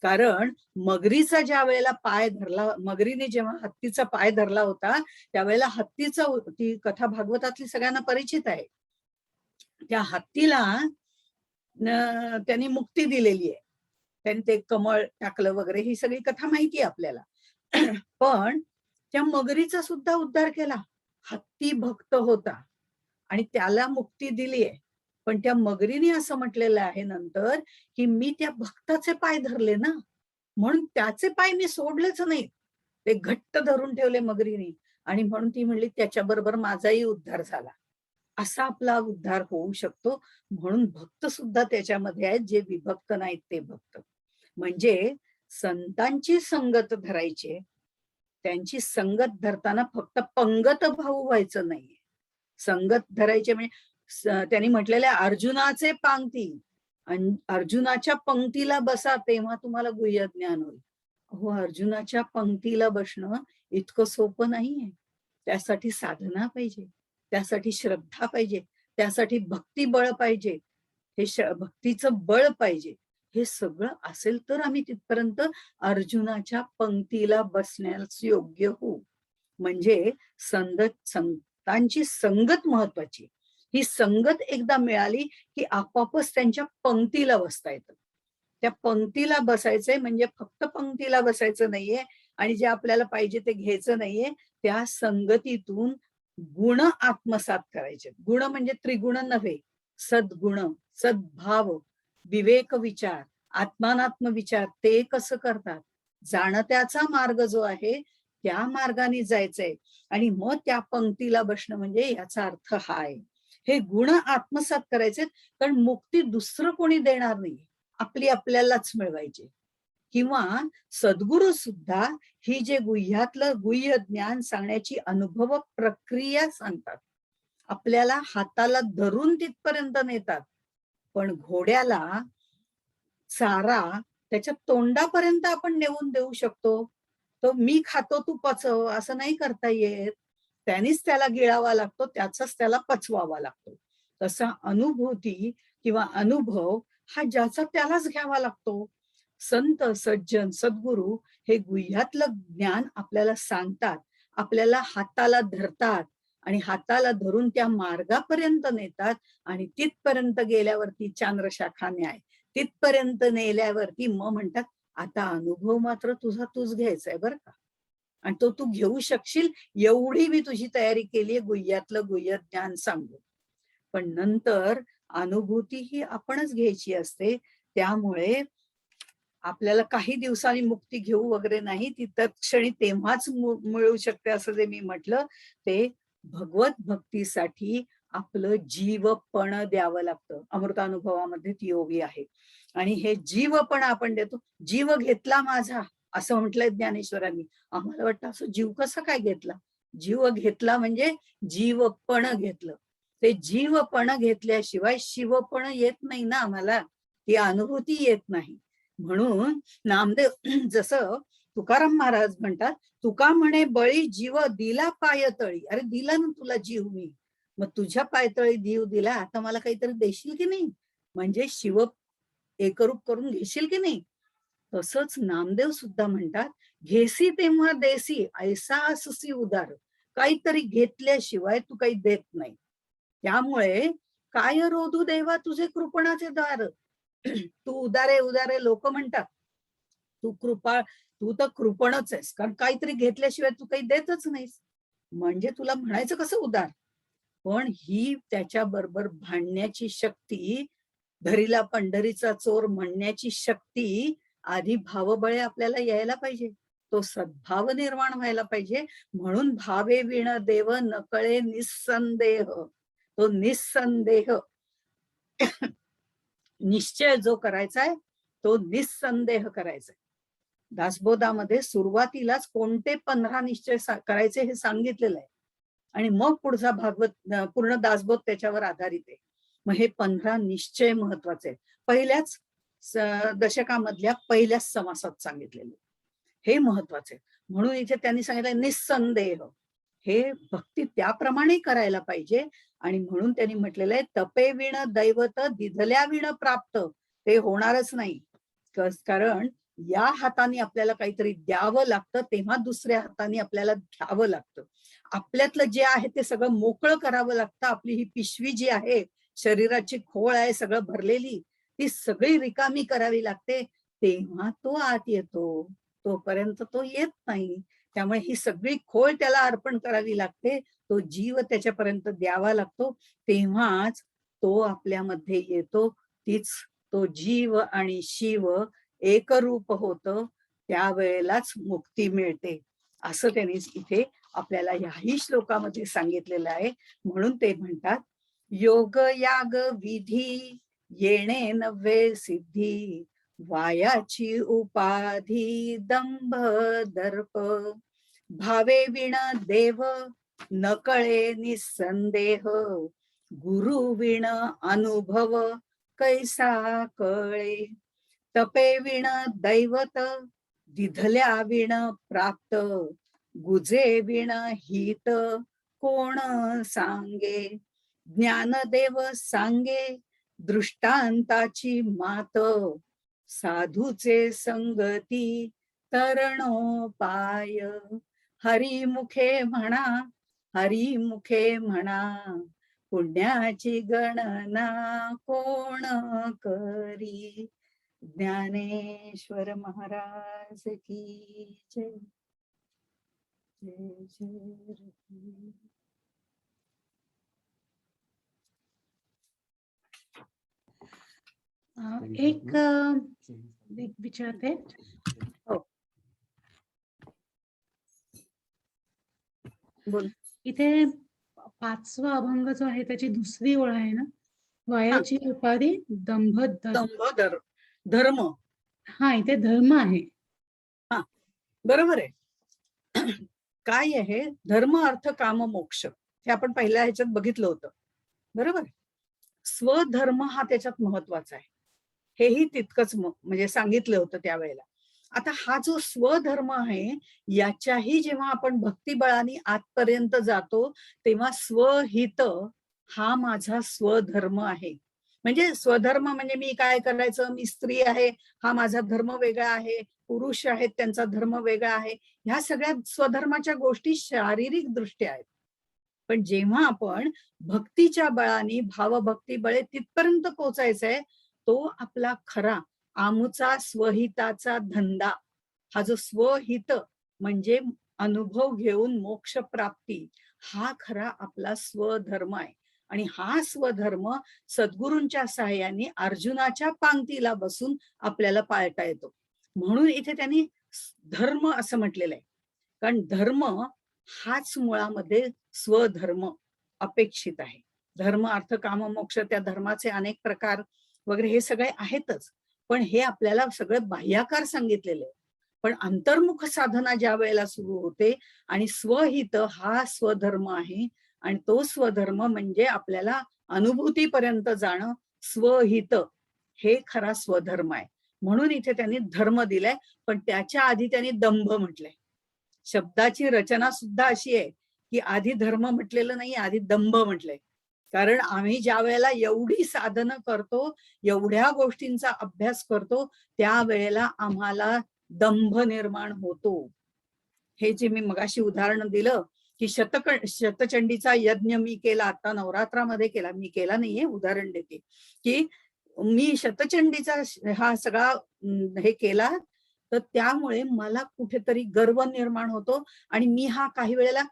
A: कारण मगरीचा ज्या वेळेला पाय धरला, मगरीने जेव्हा हत्तीचा पाय धरला होता त्यावेळेला हत्तीचा, ती कथा भागवतातली सगळ्यांना परिचित आहे. त्या हत्तीला त्यांनी मुक्ती दिलेली आहे, त्यांनी ते कमळ टाकलं वगैरे, ही सगळी कथा माहिती आहे आपल्याला. पण त्या मगरीचा सुद्धा उद्धार केला. हत्ती भक्त होता आणि त्याला मुक्ती दिली आहे. पण त्या मगरीने असं म्हटलेलं आहे नंतर, की मी त्या भक्ताचे पाय धरले ना, म्हणून त्याचे पाय मी सोडलेच नाही, ते घट्ट धरून ठेवले मगरीने. आणि म्हणून ती म्हणली त्याच्याबरोबर माझाही उद्धार झाला. असा आपला उद्धार होऊ शकतो. म्हणून भक्त सुद्धा त्याच्यामध्ये आहेत, जे विभक्त नाहीत ते भक्त. म्हणजे संतांची संगत धरायची, त्यांची संगत धरताना फक्त पंगत भाऊ व्हायचं नाहीये. संगत धरायचे म्हणजे त्यांनी म्हटलेले अर्जुनाचे पांगती, अर्जुनाच्या पंक्तीला बसा तेव्हा तुम्हाला गुह्य ज्ञान होईल. हो, अर्जुनाच्या पंक्तीला बसणं इतकं सोपं नाहीये. त्यासाठी साधना पाहिजे, त्यासाठी श्रद्धा पाहिजे, त्यासाठी भक्तिबळ पाहिजे, हे भक्तीचं बळ पाहिजे. हे सगळं असेल तर आम्ही तिथपर्यंत अर्जुनाच्या पंक्तीला बसण्यास योग्य होऊ. म्हणजे संतांची संगत महत्वाची. ही संगत एकदा मिळाली की आपोआपच त्यांच्या पंक्तीला बसता येतं. त्या पंक्तीला बसायचंय म्हणजे फक्त पंक्तीला बसायचं नाहीये आणि जे आपल्याला पाहिजे ते घ्यायचं नाहीये. त्या संगतीतून गुण आत्मसात करायचे. गुण म्हणजे त्रिगुण नव्हे, सद्गुण, सद्भाव, विवेक विचार, आत्मानात्म विचार, ते कसं करतात, जाणत्याचा मार्ग जो आहे त्या मार्गाने जायचंय. आणि मग त्या पंक्तीला बसणं म्हणजे याचा अर्थ हा आहे. हे गुण आत्मसात करायचे, कारण मुक्ती दुसरं कोणी देणार नाही, आपली आपल्यालाच मिळवायची. किंवा सद्गुरू सुद्धा ही जे गुह्यातलं गुह्य ज्ञान सांगण्याची अनुभव प्रक्रिया सांगतात. आपल्याला हाताला धरून तिथपर्यंत नेतात. पण घोड्याला चारा त्याच्या तोंडापर्यंत आपण नेऊन देऊ शकतो. तो मी खातो तू पचव असं नाही करता येत. त्यानेच त्याला गिळावा लागतो, त्याचाच त्याला पचवावा लागतो. तसा अनुभूती किंवा अनुभव हा ज्याचा त्यालाच घ्यावा लागतो. संत सज्जन सद्गुरू हे गुह्यातलं ज्ञान आपल्याला सांगतात, आपल्याला हाताला धरतात आणि हाताला धरून त्या मार्गापर्यंत नेतात. आणि तिथपर्यंत गेल्यावरती चांद्रशाखा न्याय, तिथपर्यंत नेल्यावरती मग म्हणतात, आता अनुभव मात्र तुझा तूच घ्यायचा आहे बरं का, आणि तो तू घेऊ शकशील एवढी मी तुझी तयारी केली आहे गुह्यातलं गुह्य ज्ञान सांगू. पण नंतर अनुभूती ही आपणच घ्यायची असते. त्यामुळे आपल्याला काही दिवसांनी मुक्ती घेऊ वगैरे नाही, ती तत्क्षणी तेव्हाच मिळू शकते असं जे मी म्हटलं, ते भगवत भक्तीसाठी आपलं जीवपण द्यावं लागतं. अमृतानुभवामध्ये ती ओवी आहे. आणि हे जीवपण आपण देतो. जीव घेतला माझा असं म्हटलंय ज्ञानेश्वरांनी. आम्हाला वाटतं असं जीव कसा काय घेतला? जीव घेतला म्हणजे जीवपण घेतलं. ते जीवपण घेतल्याशिवाय शिवपण येत नाही ना आम्हाला. ती अनुभूती येत नाही. म्हणून नामदेव जसं तुकाराम महाराज म्हणतात, तुका म्हणे बळी जीव दिला पायतळी. अरे दिला ना तुला जीव मी, मग तुझ्या पायतळी जीव दिला, आता मला काहीतरी देशील की नाही? म्हणजे शिव एकरूप करून घेशील की नाही? तसंच नामदेव सुद्धा म्हणतात, घेसी तेव्हा देसी ऐसा अससी उदार. काहीतरी घेतल्याशिवाय तू काही देत नाही. त्यामुळे काय रोधू देवा तुझे कृपणाचे दार. तू उदारे उदारे लोक म्हणतात, तू कृपा, तू तर कृपणच आहेस, कारण काहीतरी घेतल्याशिवाय तू काही देतच नाहीस. म्हणजे तुला म्हणायचं कसं उदार? पण ही त्याच्या बरोबर भांडण्याची शक्ती, धरीला पंढरीचा चोर म्हणण्याची शक्ती, आधी भावबळे आपल्याला यायला पाहिजे. तो सद्भाव निर्माण व्हायला पाहिजे. म्हणून भावे विण देव नकळे निस्संदेह. तो निस्संदेह निश्चय जो करायचा आहे, तो निस्संदेह करायचा आहे. दासबोधामध्ये सुरुवातीलाच कोणते 15 निश्चय करायचे हे सांगितलेलं आहे. आणि मग पुढचा भागवत पूर्ण दासबोध त्याच्यावर आधारित आहे. मग हे 15 निश्चय महत्वाचे आहेत. पहिल्याच दशकामधल्या पहिल्याच समासात सांगितलेले हे महत्वाचे. म्हणून इथे त्यांनी सांगितलं निस्संदेह. हे भक्ती त्याप्रमाणे करायला पाहिजे. आणि म्हणून त्यांनी म्हटलेलं आहे, तपे विण दैवत दिधल्या विण प्राप्त. ते होणारच नाही. कारण या हाताने आपल्याला काहीतरी द्यावं लागतं, तेव्हा दुसऱ्या हाताने आपल्याला घ्यावं लागतं. आपल्यातलं जे आहे ते सगळं मोकळं करावं लागतं. आपली ही पिशवी जी आहे, शरीराची खोळ आहे सगळं भरलेली, ती सगळी रिकामी करावी लागते, तेव्हा तो आत येतो. तोपर्यंत तो येत नाही. त्यामुळे ही सगळी खोळ त्याला अर्पण करावी लागते. तो जीव त्याच्यापर्यंत द्यावा लागतो, तेव्हाच तो आपल्यामध्ये येतो. तीच तो जीव आणि शिव एकरूप होतं, त्यावेळेलाच मुक्ती मिळते. असं त्यांनी इथे आपल्याला ह्याही श्लोकामध्ये सांगितलेलं आहे. म्हणून ते म्हणतात, योग याग विधी येणे नव्हे सिद्धी, वायाची उपाधी दंभ दर्प. भावे विण देव नकळे निसंदेह, गुरु विण अनुभव कैसा कळे. तपे विण दैवत दिधल्या विण प्राप्त, गुजे विण हित कोण सांगे. ज्ञानदेव सांगे दृष्टांताची मात, साधूचे संगती तरणोपाय. हरिमुखे म्हणा, हरिमुखे म्हणा, पुण्याची गणना कोण करी. ज्ञानेश्वर महाराज की जय. जय जय.
B: एक विचारते.
A: हो बोल.
B: इथे 5वा अभंग जो आहे त्याची दुसरी ओळ आहे ना, वयाची उपाधी दंभ
A: धर्म.
B: हा, इथे धर्म आहे.
A: हा बरोबर आहे. काय आहे धर्म अर्थ काम मोक्ष, हे आपण पहिल्या ह्याच्यात बघितलं होतं. बरोबर. स्वधर्म हा त्याच्यात महत्वाचा आहे, हेही तितकंच म्हणजे सांगितलं होतं त्यावेळेला. आता हा जो स्वधर्म आहे, याच्याही जेव्हा आपण भक्तिबळाने आतपर्यंत जातो, तेव्हा स्वहित हा माझा स्वधर्म आहे. म्हणजे स्वधर्म म्हणजे मी काय करायचं, मी स्त्री आहे हा माझा धर्म वेगळा आहे, पुरुष आहेत त्यांचा धर्म वेगळा आहे. ह्या सगळ्या स्वधर्माच्या गोष्टी शारीरिक दृष्ट्या आहेत. पण जेव्हा आपण भक्तीच्या बळाने, भावभक्ती बळे तिथपर्यंत पोहोचायचंय, तो आपला खरा आमुचा स्वहिताचा धंदा. हा जो स्वहित म्हणजे अनुभव घेऊन मोक्ष प्राप्ती, हा खरा आपला स्वधर्म आहे. आणि हा स्वधर्म सद्गुरूंच्या सहाय्याने अर्जुनाच्या पांगतीला बसून आपल्याला पाळता येतो. म्हणून इथे त्यांनी धर्म असं म्हटलेलं आहे. कारण धर्म हाच मुळामध्ये स्वधर्म अपेक्षित आहे. धर्म, अर्थ, काम, मोक्ष, त्या धर्माचे अनेक प्रकार वगैरे हे सगळे आहेतच. पण हे आपल्याला सगळं बाह्याकार सांगितलेलं आहे. पण अंतर्मुख साधना ज्या वेळेला सुरू होते आणि स्वहित हा स्वधर्म आहे आणि तो स्वधर्म म्हणजे आपल्याला अनुभूतीपर्यंत जाणं, स्वहित हे खरा स्वधर्म आहे. म्हणून इथे त्यांनी धर्म दिलाय, पण त्याच्या आधी त्यांनी दंभ म्हटलंय. शब्दाची रचना सुद्धा अशी आहे की आधी धर्म म्हटलेलं नाही, आधी दंभ म्हटलंय. कारण आम्ही ज्या वेळेला एवढी साधनं करतो, एवढ्या गोष्टींचा अभ्यास करतो, त्यावेळेला आम्हाला दंभ निर्माण होतो. हे जे मी मगाशी उदाहरण दिलं की शतचंडीचा यज्ञ मी केला, आता नवरात्रामध्ये केला, मी केला नाहीये, उदाहरण देते की मी शतचंडीचा हा सगळा हे केला, तर त्यामुळे मला कुठेतरी गर्व निर्माण होतो आणि मी हा काही वेळेला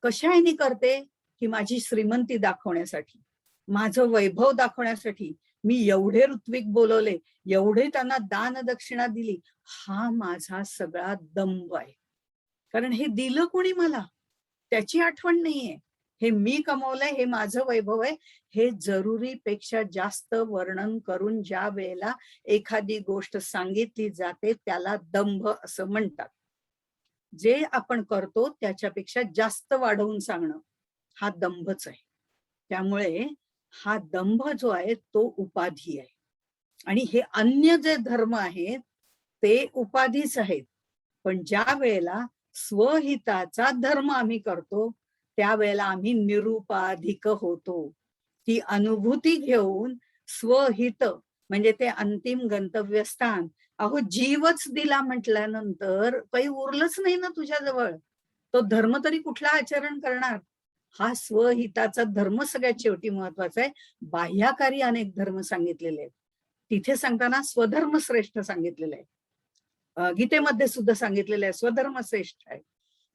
A: कशाने करते की माझी श्रीमंती दाखवण्यासाठी, माझं वैभव दाखवण्यासाठी मी एवढे ऋत्विक बोलवले, एवढे त्यांना दान दक्षिणा दिली, हा माझा सगळा दंभ आहे. कारण हे दिलं कोणी मला, त्याची आठवण नाहीये. हे मी कमवलंय, हे माझं वैभव आहे. हे जरुरीपेक्षा जास्त वर्णन करून ज्या वेळेला एखादी गोष्ट सांगितली जाते त्याला दंभ असं म्हणतात. जे आपण करतो त्याच्यापेक्षा जास्त वाढवून सांगणं हा दंभच आहे. त्यामुळे हा दंभ जो आहे तो उपाधी आहे. आणि हे अन्य जे धर्म आहेत ते उपाधीच आहेत. पण ज्या वेळेला स्वहिताचा धर्म आम्ही करतो त्यावेळेला आम्ही निरुपाधिक होतो. ती अनुभूती घेऊन स्वहित म्हणजे ते अंतिम गंतव्यस्थान, अहो जीवच दिला म्हटल्यानंतर काही उरलंच नाही ना तुझ्याजवळ. तो धर्म तरी कुठला आचरण करणार? हा स्वहिताचा धर्म सगळ्यात शेवटी महत्वाचा आहे. बाह्यकारी अनेक धर्म सांगितलेले आहेत. तिथे सांगताना स्वधर्म श्रेष्ठ सांगितलेलं आहे. गीतेमध्ये सुद्धा सांगितलेलं आहे स्वधर्म श्रेष्ठ आहे.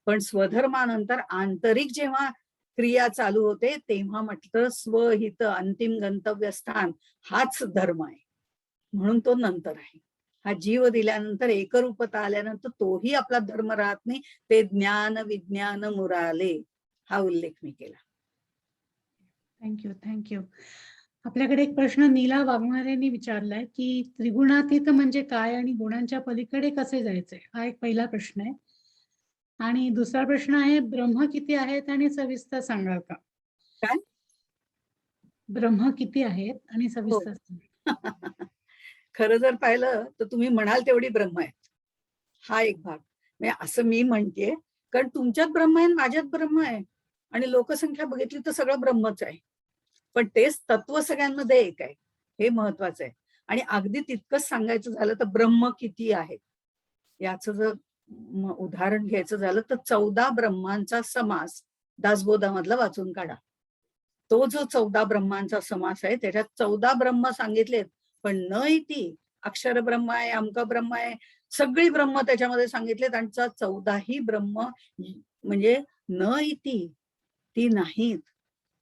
A: पण स्वधर्मानंतर आंतरिक जेव्हा क्रिया चालू होते तेव्हा म्हटलं स्वहित अंतिम गंतव्यस्थान हाच धर्म आहे. म्हणून तो नंतर आहे. हा जीव दिल्यानंतर एकरूपता आल्यानंतर तोही आपला धर्म राहत नाही. ते ज्ञान विज्ञान मुराले हा उल्लेख मी केला.
B: थँक्यू. आपल्याकडे एक प्रश्न नीला वाघमारेंनी विचारलाय की त्रिगुणातीत म्हणजे काय आणि गुणांच्या पलीकडे कसे जायचे, हा एक पहिला प्रश्न आहे. आणि दुसरा प्रश्न आहे ब्रह्म किती आहेत आणि सविस्तर सांगाल का?
A: काय?
B: ब्रह्म किती आहेत आणि
A: हो.
B: सविस्तर
A: खरं जर पाहिलं तर तुम्ही म्हणाल तेवढी ब्रह्म आहेत. हा एक भाग. म्हणजे असं मी म्हणतेय कारण तुमच्यात ब्रह्म आहे माझ्यात ब्रह्म आहे आणि लोकसंख्या बघितली तर सगळं ब्रह्मच आहे. पण तेच तत्व सगळ्यांमध्ये एक आहे, हे महत्वाचं आहे. आणि अगदी तितकंच सांगायचं झालं तर ब्रह्म किती आहे याचं जर उदाहरण घ्यायचं झालं तर 14 ब्रह्मांचा समास दासबोधामधला वाचून काढा. तो जो 14 ब्रह्मांचा समास आहे त्याच्यात 14 ब्रह्म सांगितलेत, पण न इति अक्षर ब्रह्म आहे, अमक ब्रह्म आहे, सगळी ब्रह्म त्याच्यामध्ये सांगितलेत आणि 14ही ब्रह्म म्हणजे न इति ती नाहीत.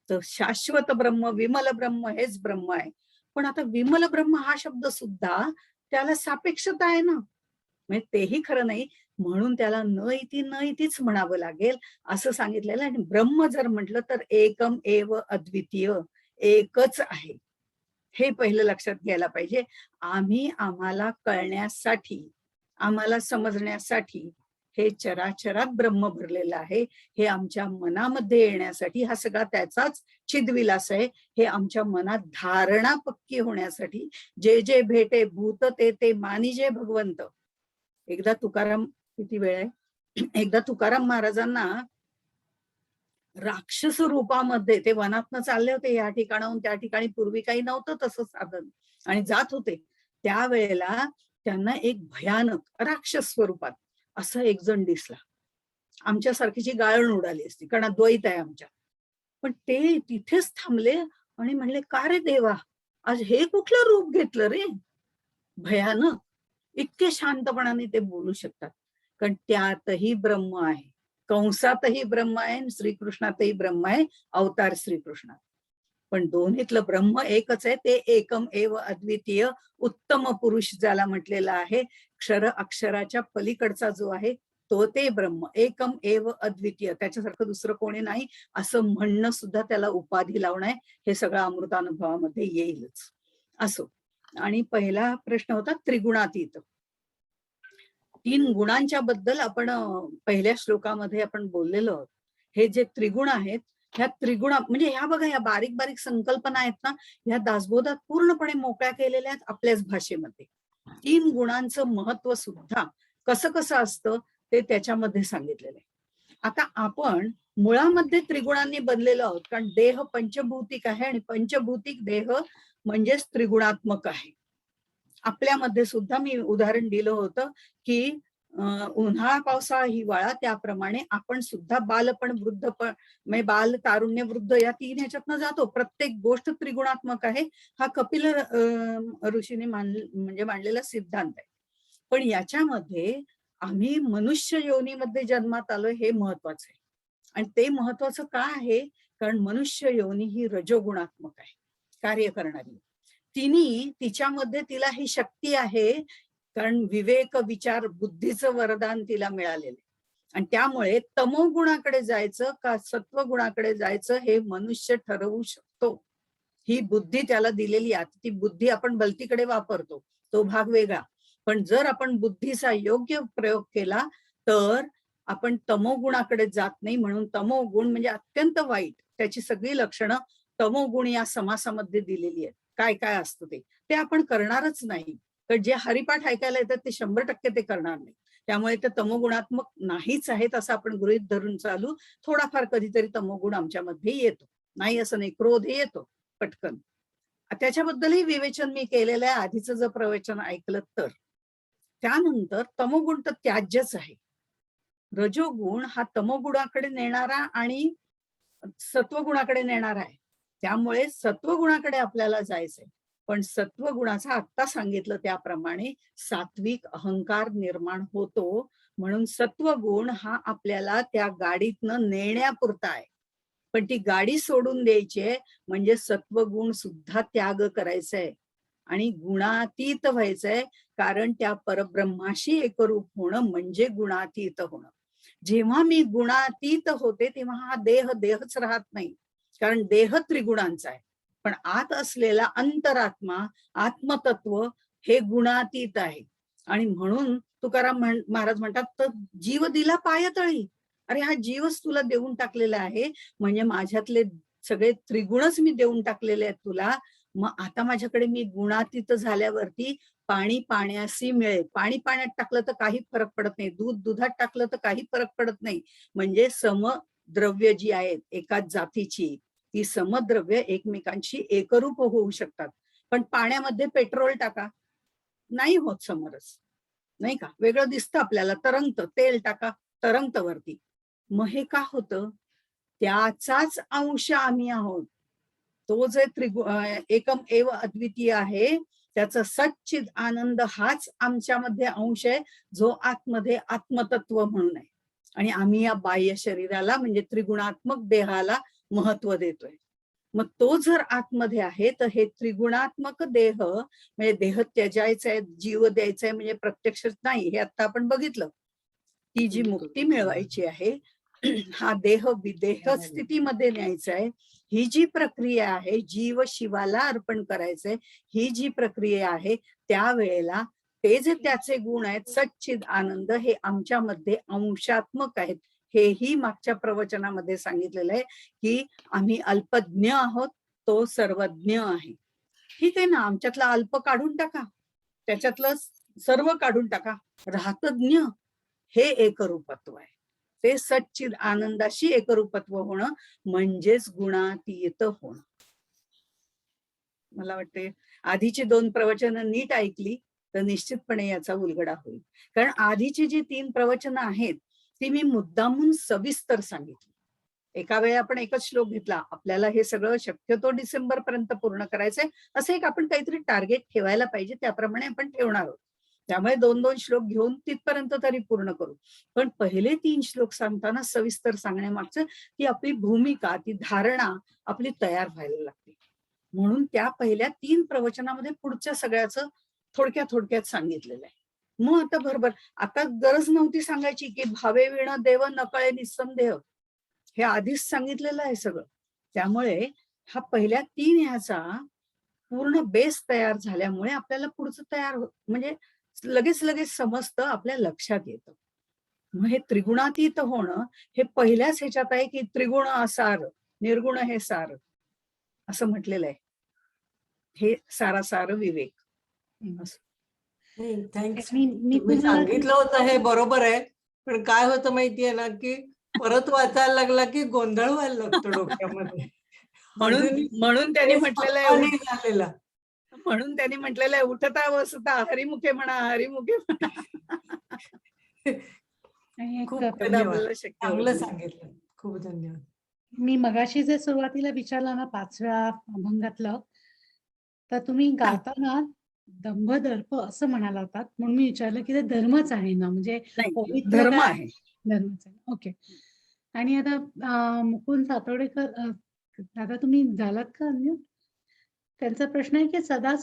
A: तर शाश्वत ब्रह्म, विमल ब्रह्म हेच ब्रह्म आहे. पण आता विमल ब्रह्म हा शब्द सुद्धा त्याला सापेक्षता आहे ना, म्हणजे तेही खरं नाही. म्हणून त्याला न इतीच म्हणावं लागेल असं सांगितलेलं. आणि ब्रह्म जर म्हटलं तर एकम एव अद्वितीय, एकच आहे. हे पहिलं लक्षात घ्यायला पाहिजे. आम्हाला कळण्यासाठी, आम्हाला समजण्यासाठी हे चराचरात ब्रह्म भरलेलं आहे. हे आमच्या मनामध्ये येण्यासाठी हा सगळा त्याचाच चिदविलास आहे. हे आमच्या मनात धारणा पक्की होण्यासाठी जे जे भेटे भूत ते मानिजे भगवंत. एकदा तुकाराम, किती वेळ आहे, एकदा तुकाराम महाराजांना राक्षस रूपामध्ये ते वनातनं चालले होते या ठिकाणाहून त्या ठिकाणी, पूर्वी काही नव्हतं तसं साधन, आणि जात होते त्यावेळेला त्यांना एक भयानक राक्षस स्वरूपात असं एक जण दिसला. आमच्यासारखीची गाळण उडाली असती कारण द्वैत आहे आमच्या. पण ते तिथेच थांबले आणि म्हणले का रे देवा, आज हे कुठलं रूप घेतलं रे, भयानक. इतके शांतपणाने ते बोलू शकतात कारण त्यातही ब्रह्म आहे, कंसातही ब्रह्म आहे, श्रीकृष्णातही ब्रह्म आहे, अवतार श्रीकृष्णात. पण दोन्हीतलं ब्रह्म एकच आहे, ते एकम एव अद्वितीय उत्तम पुरुष ज्याला म्हटलेला आहे. क्षर अक्षराच्या पलीकडचा जो आहे तो ते ब्रह्म एकम एव अद्वितीय, त्याच्यासारखं दुसरं कोणी नाही असं म्हणणं सुद्धा त्याला उपाधी लावणं आहे. हे सगळं अमृतानुभवामध्ये येईलच. असो. आणि पहिला प्रश्न होता त्रिगुणातीत. 3 गुणांच्या बद्दल आपण पहिल्या श्लोकामध्ये आपण बोललेलो आहोत. हे जे त्रिगुण आहेत, ह्या त्रिगुणा म्हणजे ह्या बघा, ह्या बारीक बारीक संकल्पना आहेत ना, ह्या दासबोधात पूर्णपणे मोकळ्या केलेल्या आहेत आपल्याच भाषेमध्ये. 3 गुणांचं महत्व सुद्धा कसं कसं असतं ते त्याच्यामध्ये सांगितलेलं आहे. आता आपण मुळामध्ये त्रिगुणांनी बनलेलो आहोत, कारण देह पंचभौतिक आहे आणि पंचभौतिक देह म्हणजेच त्रिगुणात्मक आहे. आपल्यामध्ये सुद्धा मी उदाहरण दिलं होतं की उन्हाळा, पावसाळा, हिवाळा त्याप्रमाणे आपण सुद्धा बालपण, वृद्धपण म्हणजे बाल, तारुण्य, वृद्ध या 3 ह्याच्यातनं जातो. प्रत्येक गोष्ट त्रिगुणात्मक आहे. हा कपिल ऋषीने म्हणजे मांडलेला सिद्धांत आहे. पण याच्यामध्ये आम्ही मनुष्य योनीमध्ये जन्मात आलोय हे महत्वाचं आहे. आणि ते महत्वाचं का आहे? कारण मनुष्य योनी ही रजोगुणात्मक आहे, कार्य करणारी. तिच्यामध्ये तिला ही शक्ती आहे, कारण विवेक, विचार, बुद्धीचं वरदान तिला मिळालेलं आहे. आणि त्यामुळे तमोगुणाकडे जायचं का सत्वगुणाकडे जायचं हे मनुष्य ठरवू शकतो. ही बुद्धी त्याला दिलेली आहे. ती बुद्धी आपण भलतीकडे वापरतो, तो भाग वेगळा. पण जर आपण बुद्धीचा योग्य प्रयोग केला तर आपण तमोगुणाकडे जात नाही. म्हणून तमोगुण म्हणजे अत्यंत वाईट, त्याची सगळी लक्षणं तमोगुण या समासामध्ये दिलेली आहेत. काय काय असतं ते आपण करणारच नाही. तर जे हरिपाठ ऐकायला येतात ते 100% ते करणार नाही. त्यामुळे ते तमोगुणात्मक नाहीच आहेत असं आपण गृहीत धरून चालू. थोडाफार कधीतरी तमोगुण आमच्यामध्ये येतो, नाही असं नाही. क्रोध येतो पटकन. त्याच्याबद्दलही विवेचन मी केलेलं आहे आधीचं जर प्रवचन ऐकलं तर. त्यानंतर तमोगुण तर त्याज्यच आहे. रजोगुण हा तमोगुणाकडे नेणारा आणि सत्वगुणाकडे नेणारा आहे. त्यामुळे सत्वगुणाकडे आपल्याला जायचंय. पण सत्वगुणाचा आत्ता सांगितलं त्याप्रमाणे सात्विक अहंकार निर्माण होतो. म्हणून सत्वगुण हा आपल्याला त्या गाडीतनं नेण्यापुरता आहे. पण ती गाडी सोडून द्यायची आहे म्हणजे सत्वगुण सुद्धा त्याग करायचा आहे आणि गुणातीत व्हायचंय. कारण त्या परब्रह्माशी एकरूप होणं म्हणजे गुणातीत होणं. जेव्हा मी गुणातीत होते तेव्हा हा देहच राहत नाही, कारण देह त्रिगुणांचा आहे. पण आत असलेला अंतरात्मा, आत्मतत्व हे गुणातीत आहे. आणि म्हणून तुकाराम महाराज म्हणतात, तर जीव दिला पायतळी. अरे हा जीवच तुला देऊन टाकलेला आहे, म्हणजे माझ्यातले सगळे त्रिगुणच मी देऊन टाकलेले आहेत तुला. मग आता माझ्याकडे मी गुणातीत झाल्यावरती पाणी पाण्याशी मिळेल. पाणी पाण्यात टाकलं तर काही फरक पडत नाही, दूध दुधात टाकलं तर काही फरक पडत नाही. म्हणजे समद्रव्य जी आहेत एकाच जातीची, ती समद्रव्य एकमेकांशी एकरूप होऊ शकतात. पण पाण्यामध्ये पेट्रोल टाका, नाही होत समरस, नाही का? वेगळं दिसतं आपल्याला, तरंगतं. तेल टाका, तरंगतं वरती. मग हे का होतं? त्याचाच अंश आम्ही आहोत. तो जे एकम एव अद्वितीय आहे, त्याचा सच्चिद आनंद हाच आमच्यामध्ये अंश आहे, जो आतमध्ये आत्मतत्व म्हणून आहे. आणि आम्ही या बाह्य शरीराला म्हणजे त्रिगुणात्मक देहाला महत्व देतोय. मग तो जर आतमध्ये आहे तर हे त्रिगुणात्मक देह म्हणजे देह त्याजायचा आहे, जीव द्यायचा आहे म्हणजे प्रत्यक्ष नाही, हे आता आपण बघितलं. ती जी मुक्ती मिळवायची आहे, हा देह विदेह स्थितीमध्ये न्यायचा आहे. ही जी प्रक्रिया आहे, जीव शिवाला अर्पण करायचंय, ही जी प्रक्रिया आहे, त्यावेळेला ते जे त्याचे गुण आहेत, सच्चिद आनंद हे आमच्यामध्ये अंशात्मक आहेत. हेही मागच्या प्रवचनामध्ये सांगितलेलं आहे की आम्ही अल्पज्ञ आहोत, तो सर्वज्ञ आहे. ठीक आहे ना, आमच्यातला अल्प काढून टाका, त्याच्यातलं सर्व काढून टाका. राहतज्ञ हे एकरूपत्व आहे. ते सच्चिद आनंदाशी एकरूपत्व होणं म्हणजेच गुणातीत होणं. मला वाटते आधीची 2 प्रवचन नीट ऐकली तर निश्चितपणे याचा उलगडा होईल. कारण आधीची जी 3 प्रवचनं आहेत ती मी मुद्दामून सविस्तर सांगितली. एका वेळी आपण एकच श्लोक घेतला. आपल्याला हे सगळं शक्यतो डिसेंबर पर्यंत पूर्ण करायचंय, असं एक आपण काहीतरी टार्गेट ठेवायला पाहिजे, त्याप्रमाणे आपण ठेवणार आहोत. त्यामुळे 2-2 श्लोक घेऊन तिथपर्यंत तरी पूर्ण करू. पण पहिले 3 श्लोक सांगताना सविस्तर सांगण्यामागचं ती आपली भूमिका, ती धारणा आपली तयार व्हायला लागते. म्हणून त्या पहिल्या 3 प्रवचनामध्ये पुढच्या सगळ्याचं थोडक्यात सांगितलेलं आहे. मग आता बरोबर आता गरज नव्हती सांगायची की भावे विण देव नकळे निस्संदेह, हे आधीच सांगितलेलं आहे सगळं. त्यामुळे हा पहिल्या 3 ह्याचा पूर्ण बेस तयार झाल्यामुळे आपल्याला पुढचं म्हणजे लगेच समजतं, आपल्या लक्षात येतं. मग हे त्रिगुणातीत होणं हे पहिल्याच ह्याच्यात आहे की त्रिगुण असार निर्गुण हे सार असं म्हटलेलं आहे. हे सारासार विवेक असं.
C: थँक्स.
B: मी
C: तुम्ही
B: तुम्हाला
C: सांगितलं होतं हे बरोबर आहे, पण काय होतं माहितीये ना की परत वाचायला लागला की गोंधळ व्हायला लागतो डोक्यामध्ये.
A: म्हणून त्यांनी म्हटलेलं आहे
C: नाही झालेला.
A: म्हणून त्यांनी म्हटलेलं आहे उठता बसता हरिमुखे म्हणा.
B: आणि एक
C: खूप
A: तेवढं
C: धन्यवाद.
A: आपल्याला शक्य होत
C: चांगलं
A: नाही.
C: सांगितलं. खूप धन्यवाद.
B: मी मगाशी जे सुरुवातीला विचारलं ना 5व्या अभंगातलं, तर तुम्ही गाताना दंभ दर्प असं म्हणाला होतात, म्हणून मी विचारलं की ते धर्मच आहे ना, म्हणजे
A: नाही
B: पवित्र
A: धर्म
B: काय?
A: आहे.
B: धर्मच आहे. ओके. आणि आता मुकुंद सातोडेकर दादा तुम्ही झालात का unmute? त्यांचा प्रश्न आहे की सदा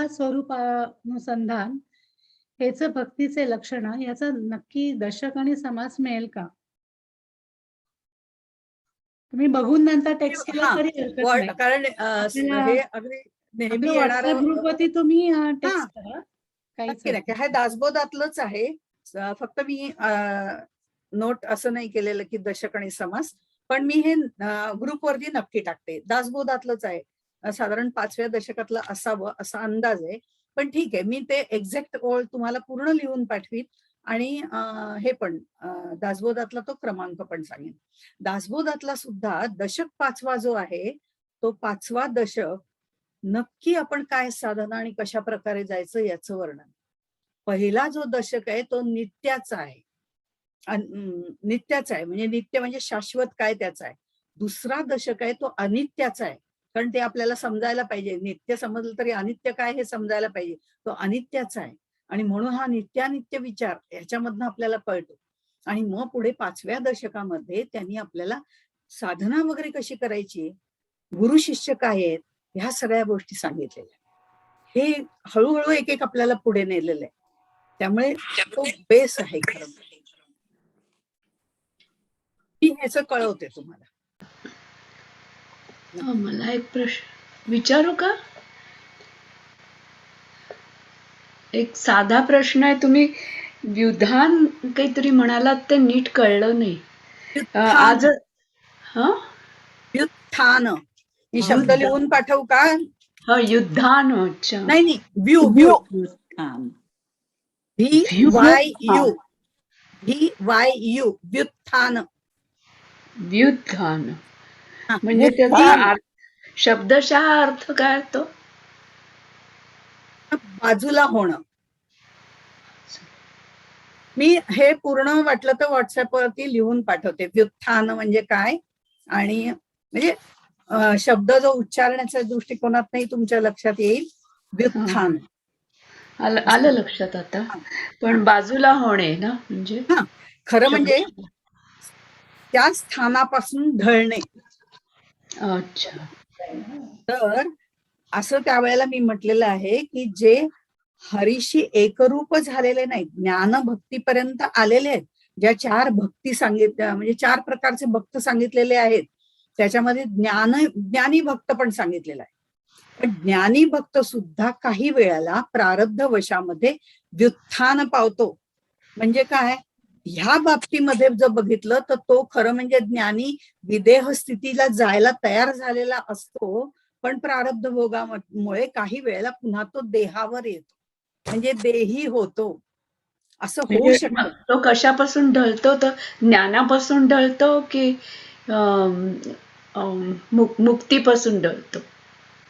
B: स्वरूपानुसंधान हेच भक्तीचे लक्षण, याचं नक्की दशक आणि समास मिळेल का? तुम्ही बघून नंतर टेक्स्ट केलं
A: हा,
B: तरी हरकत नाही.
A: कारण
B: आपल्याला-
A: हे अगदी नेहमी
B: आपल्या
A: येणारं
B: व्हॉट्सअप ग्रुपवरती तुम्ही टेक्स्ट करा. काहीच
A: नक्की नक्की. हे दासबोधातलंच आहे. फक्त मी नोट असं नाही केलेलं की दशक आणि समास, पण मी हे ग्रुपवरती नक्की टाकते. दासबोधातलंच आहे. साधारण 5व्या दशकातलं असावं असा अंदाज आहे. पण ठीक आहे, मी ते एक्झॅक्ट ओळ तुम्हाला पूर्ण लिहून पाठवीन आणि हे पण दासबोधातला तो क्रमांक पण सांगेन. दासबोधातला सुद्धा दशक 5वा जो आहे तो 5वा दशक नक्की आपण काय साधना आणि कशा प्रकारे जायचं याचं वर्णन. पहिला जो दशक आहे तो नित्याचा आहे. नित्याचा आहे म्हणजे नित्य म्हणजे शाश्वत काय त्याचा आहे. दुसरा दशक आहे तो अनित्याचा आहे, कारण ते आपल्याला समजायला पाहिजे. नित्य समजलं तरी अनित्य काय हे समजायला पाहिजे. तो अनित्याचा आहे आणि म्हणून हा नित्यानित्य विचार ह्याच्यामधनं आपल्याला कळतो. आणि मग पुढे 5व्या दशकामध्ये त्यांनी आपल्याला साधना वगैरे कशी करायची, गुरु शिष्य काय आहेत, ह्या सगळ्या गोष्टी सांगितलेल्या. हे हळूहळू एक आपल्याला पुढे नेलेलं आहे. त्यामुळे तो बेस आहे खरं. मी ह्याच कळवते तुम्हाला.
D: मला एक प्रश्न विचारू का? एक साधा प्रश्न आहे. तुम्ही व्युधान काहीतरी म्हणालात ते नीट कळलं नाही. आज
A: व्युत्थान मी शब्द लिहून पाठवू का?
D: युद्धान. अच्छा.
A: नाही व्युत्थान. VYU व्युत्थान.
D: व्युत्थान म्हणजे त्याचा शब्दशः अर्थ काय तो?
A: बाजूला होणं. मी हे पूर्ण वाटलं तर व्हॉट्सअपवरती लिहून पाठवते. व्युत्थान म्हणजे काय आणि म्हणजे शब्द जो उच्चारण्याच्या दृष्टिकोनात नाही तुमच्या लक्षात येईल. व्युत्थान
D: आलं लक्षात आता. पण बाजूला होणे ना म्हणजे
A: खरं म्हणजे त्या स्थानापासून ढळणे.
D: अच्छा.
A: तर असं त्यावेळेला मी म्हटलेलं आहे की जे हरीशी एकरूप झालेले नाहीत, ज्ञान भक्तीपर्यंत आलेले आहेत, ज्या 4 भक्ती सांगितल्या म्हणजे 4 प्रकारचे भक्त सांगितलेले आहेत, त्याच्यामध्ये ज्ञानी भक्त पण सांगितलेला आहे. पण ज्ञानी भक्त सुद्धा काही वेळेला प्रारब्ध वशामध्ये व्युत्थान पावतो. म्हणजे काय, ह्या बाबतीमध्ये जर बघितलं तर तो खरं म्हणजे ज्ञानी विदेह स्थितीला जायला तयार झालेला असतो, पण प्रारब्ध भोगामुळे काही वेळेला पुन्हा तो देहावर येतो, म्हणजे देही होतो. असं होऊ शकतं.
D: तो कशापासून ढळतो? तर ज्ञानापासून ढळतो की मुक्तीपासून ढळतो?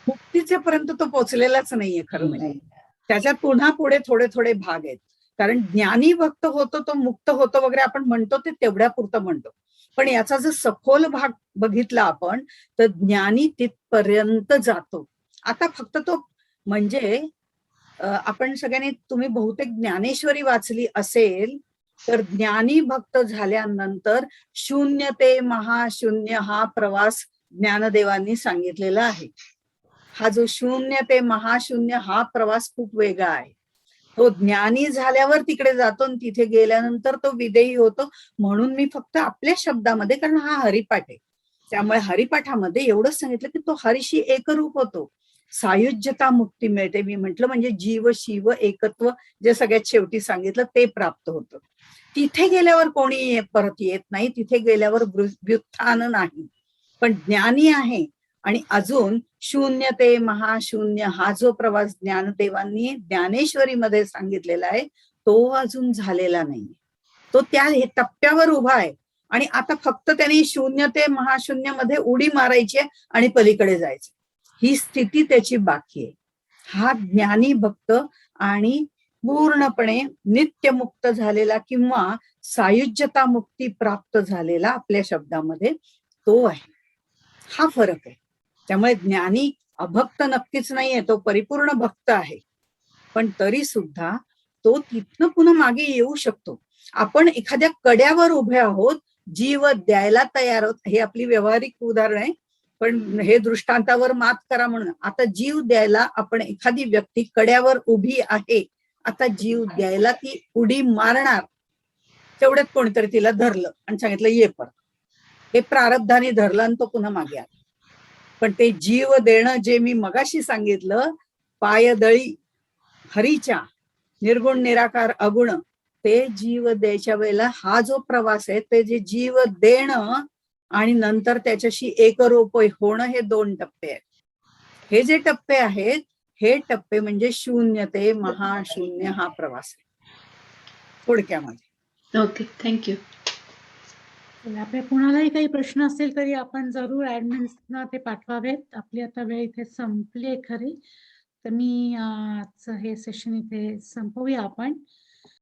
A: मुक्तीच्या पर्यंत तो पोचलेलाच नाहीये खरं म्हणजे. त्याच्यात पुन्हा पुढे थोडे भाग आहेत. कारण ज्ञानी भक्त होतो तो मुक्त होतो वगैरे आपण म्हणतो ते तेवढ्या पुरतं म्हणतो, पण याचा जर सखोल भाग बघितला आपण तर ज्ञानी तिथपर्यंत जातो. आता फक्त तो म्हणजे आपण सगळ्यांनी तुम्ही बहुतेक ज्ञानेश्वरी वाचली असेल तर ज्ञानी भक्त झाल्यानंतर शून्य ते महाशून्य हा प्रवास ज्ञानदेवांनी सांगितलेला आहे. हा जो शून्य ते महाशून्य हा प्रवास खूप वेगळा आहे. तो ज्ञानी झाल्यावर तिकडे जातो आणि तिथे गेल्यानंतर तो विदेही होतो. म्हणून मी फक्त आपल्या शब्दामध्ये, कारण हा हरिपाठ आहे, त्यामुळे हरिपाठामध्ये एवढंच सांगितलं की तो हरीशी एकरूप होतो. सायुज्यता मुक्ती मिळते. मी म्हंटल म्हणजे जीव शिव एकत्व जे सगळ्यात शेवटी सांगितलं ते प्राप्त होतं. तिथे गेल्यावर कोणी परत येत नाही, तिथे गेल्यावर व्युत्थान नाही. पण ज्ञानी आहे आणि अजून शून्य ते महाशून्य हा जो प्रवास ज्ञानदेवांनी ज्ञानेश्वरीमध्ये सांगितलेला आहे तो अजून झालेला नाही. तो त्या टप्प्यावर उभा आहे आणि आता फक्त त्यांनी शून्य ते महाशून्य मध्ये उडी मारायची आहे आणि पलीकडे जायचं, ही स्थिती त्याची बाकी आहे. हा ज्ञानी भक्त आणि पूर्णपणे नित्यमुक्त झालेला किंवा सायुज्यता मुक्ती प्राप्त झालेला आपल्या शब्दामध्ये तो आहे. हा फरक आहे. त्यामुळे ज्ञानी अभक्त नक्कीच नाहीये, तो परिपूर्ण भक्त आहे. पण तरी सुद्धा तो तिथनं पुन्हा मागे येऊ शकतो. आपण एखाद्या कड्यावर उभे आहोत, जीव द्यायला तयार आहोत, हे आपली व्यावहारिक उदाहरण आहे, पण हे दृष्टांतावर मात करा म्हणून. आता जीव द्यायला आपण, एखादी व्यक्ती कड्यावर उभी आहे, आता जीव द्यायला ती उडी मारणार, तेवढ्यात कोणीतरी तिला धरलं आणि सांगितलं ये परत. हे प्रारब्धाने धरलं आणि तो पुन्हा मागे आला. पण ते जीव देणं जे मी मगाशी सांगितलं, पायदळी हरीच्या निर्गुण निराकार अगुण, ते जीव द्यायच्या वेळेला हा जो प्रवास आहे ते जे जीव देणं आणि नंतर त्याच्याशी एकरूप होणं, हे 2 टप्पे आहेत. हे जे टप्पे आहेत हे टप्पे म्हणजे शून्य ते महाशून्य हा प्रवास आहे थोडक्यामध्ये.
D: Okay, thank you.
B: आपल्या कुणालाही काही प्रश्न असेल तरी आपण जरूर ऍडमिन्सना ते पाठवावेत. आपली आता वेळ इथे संपली आहे खरी, तर मी आजचं हे सेशन इथे संपवूया आपण.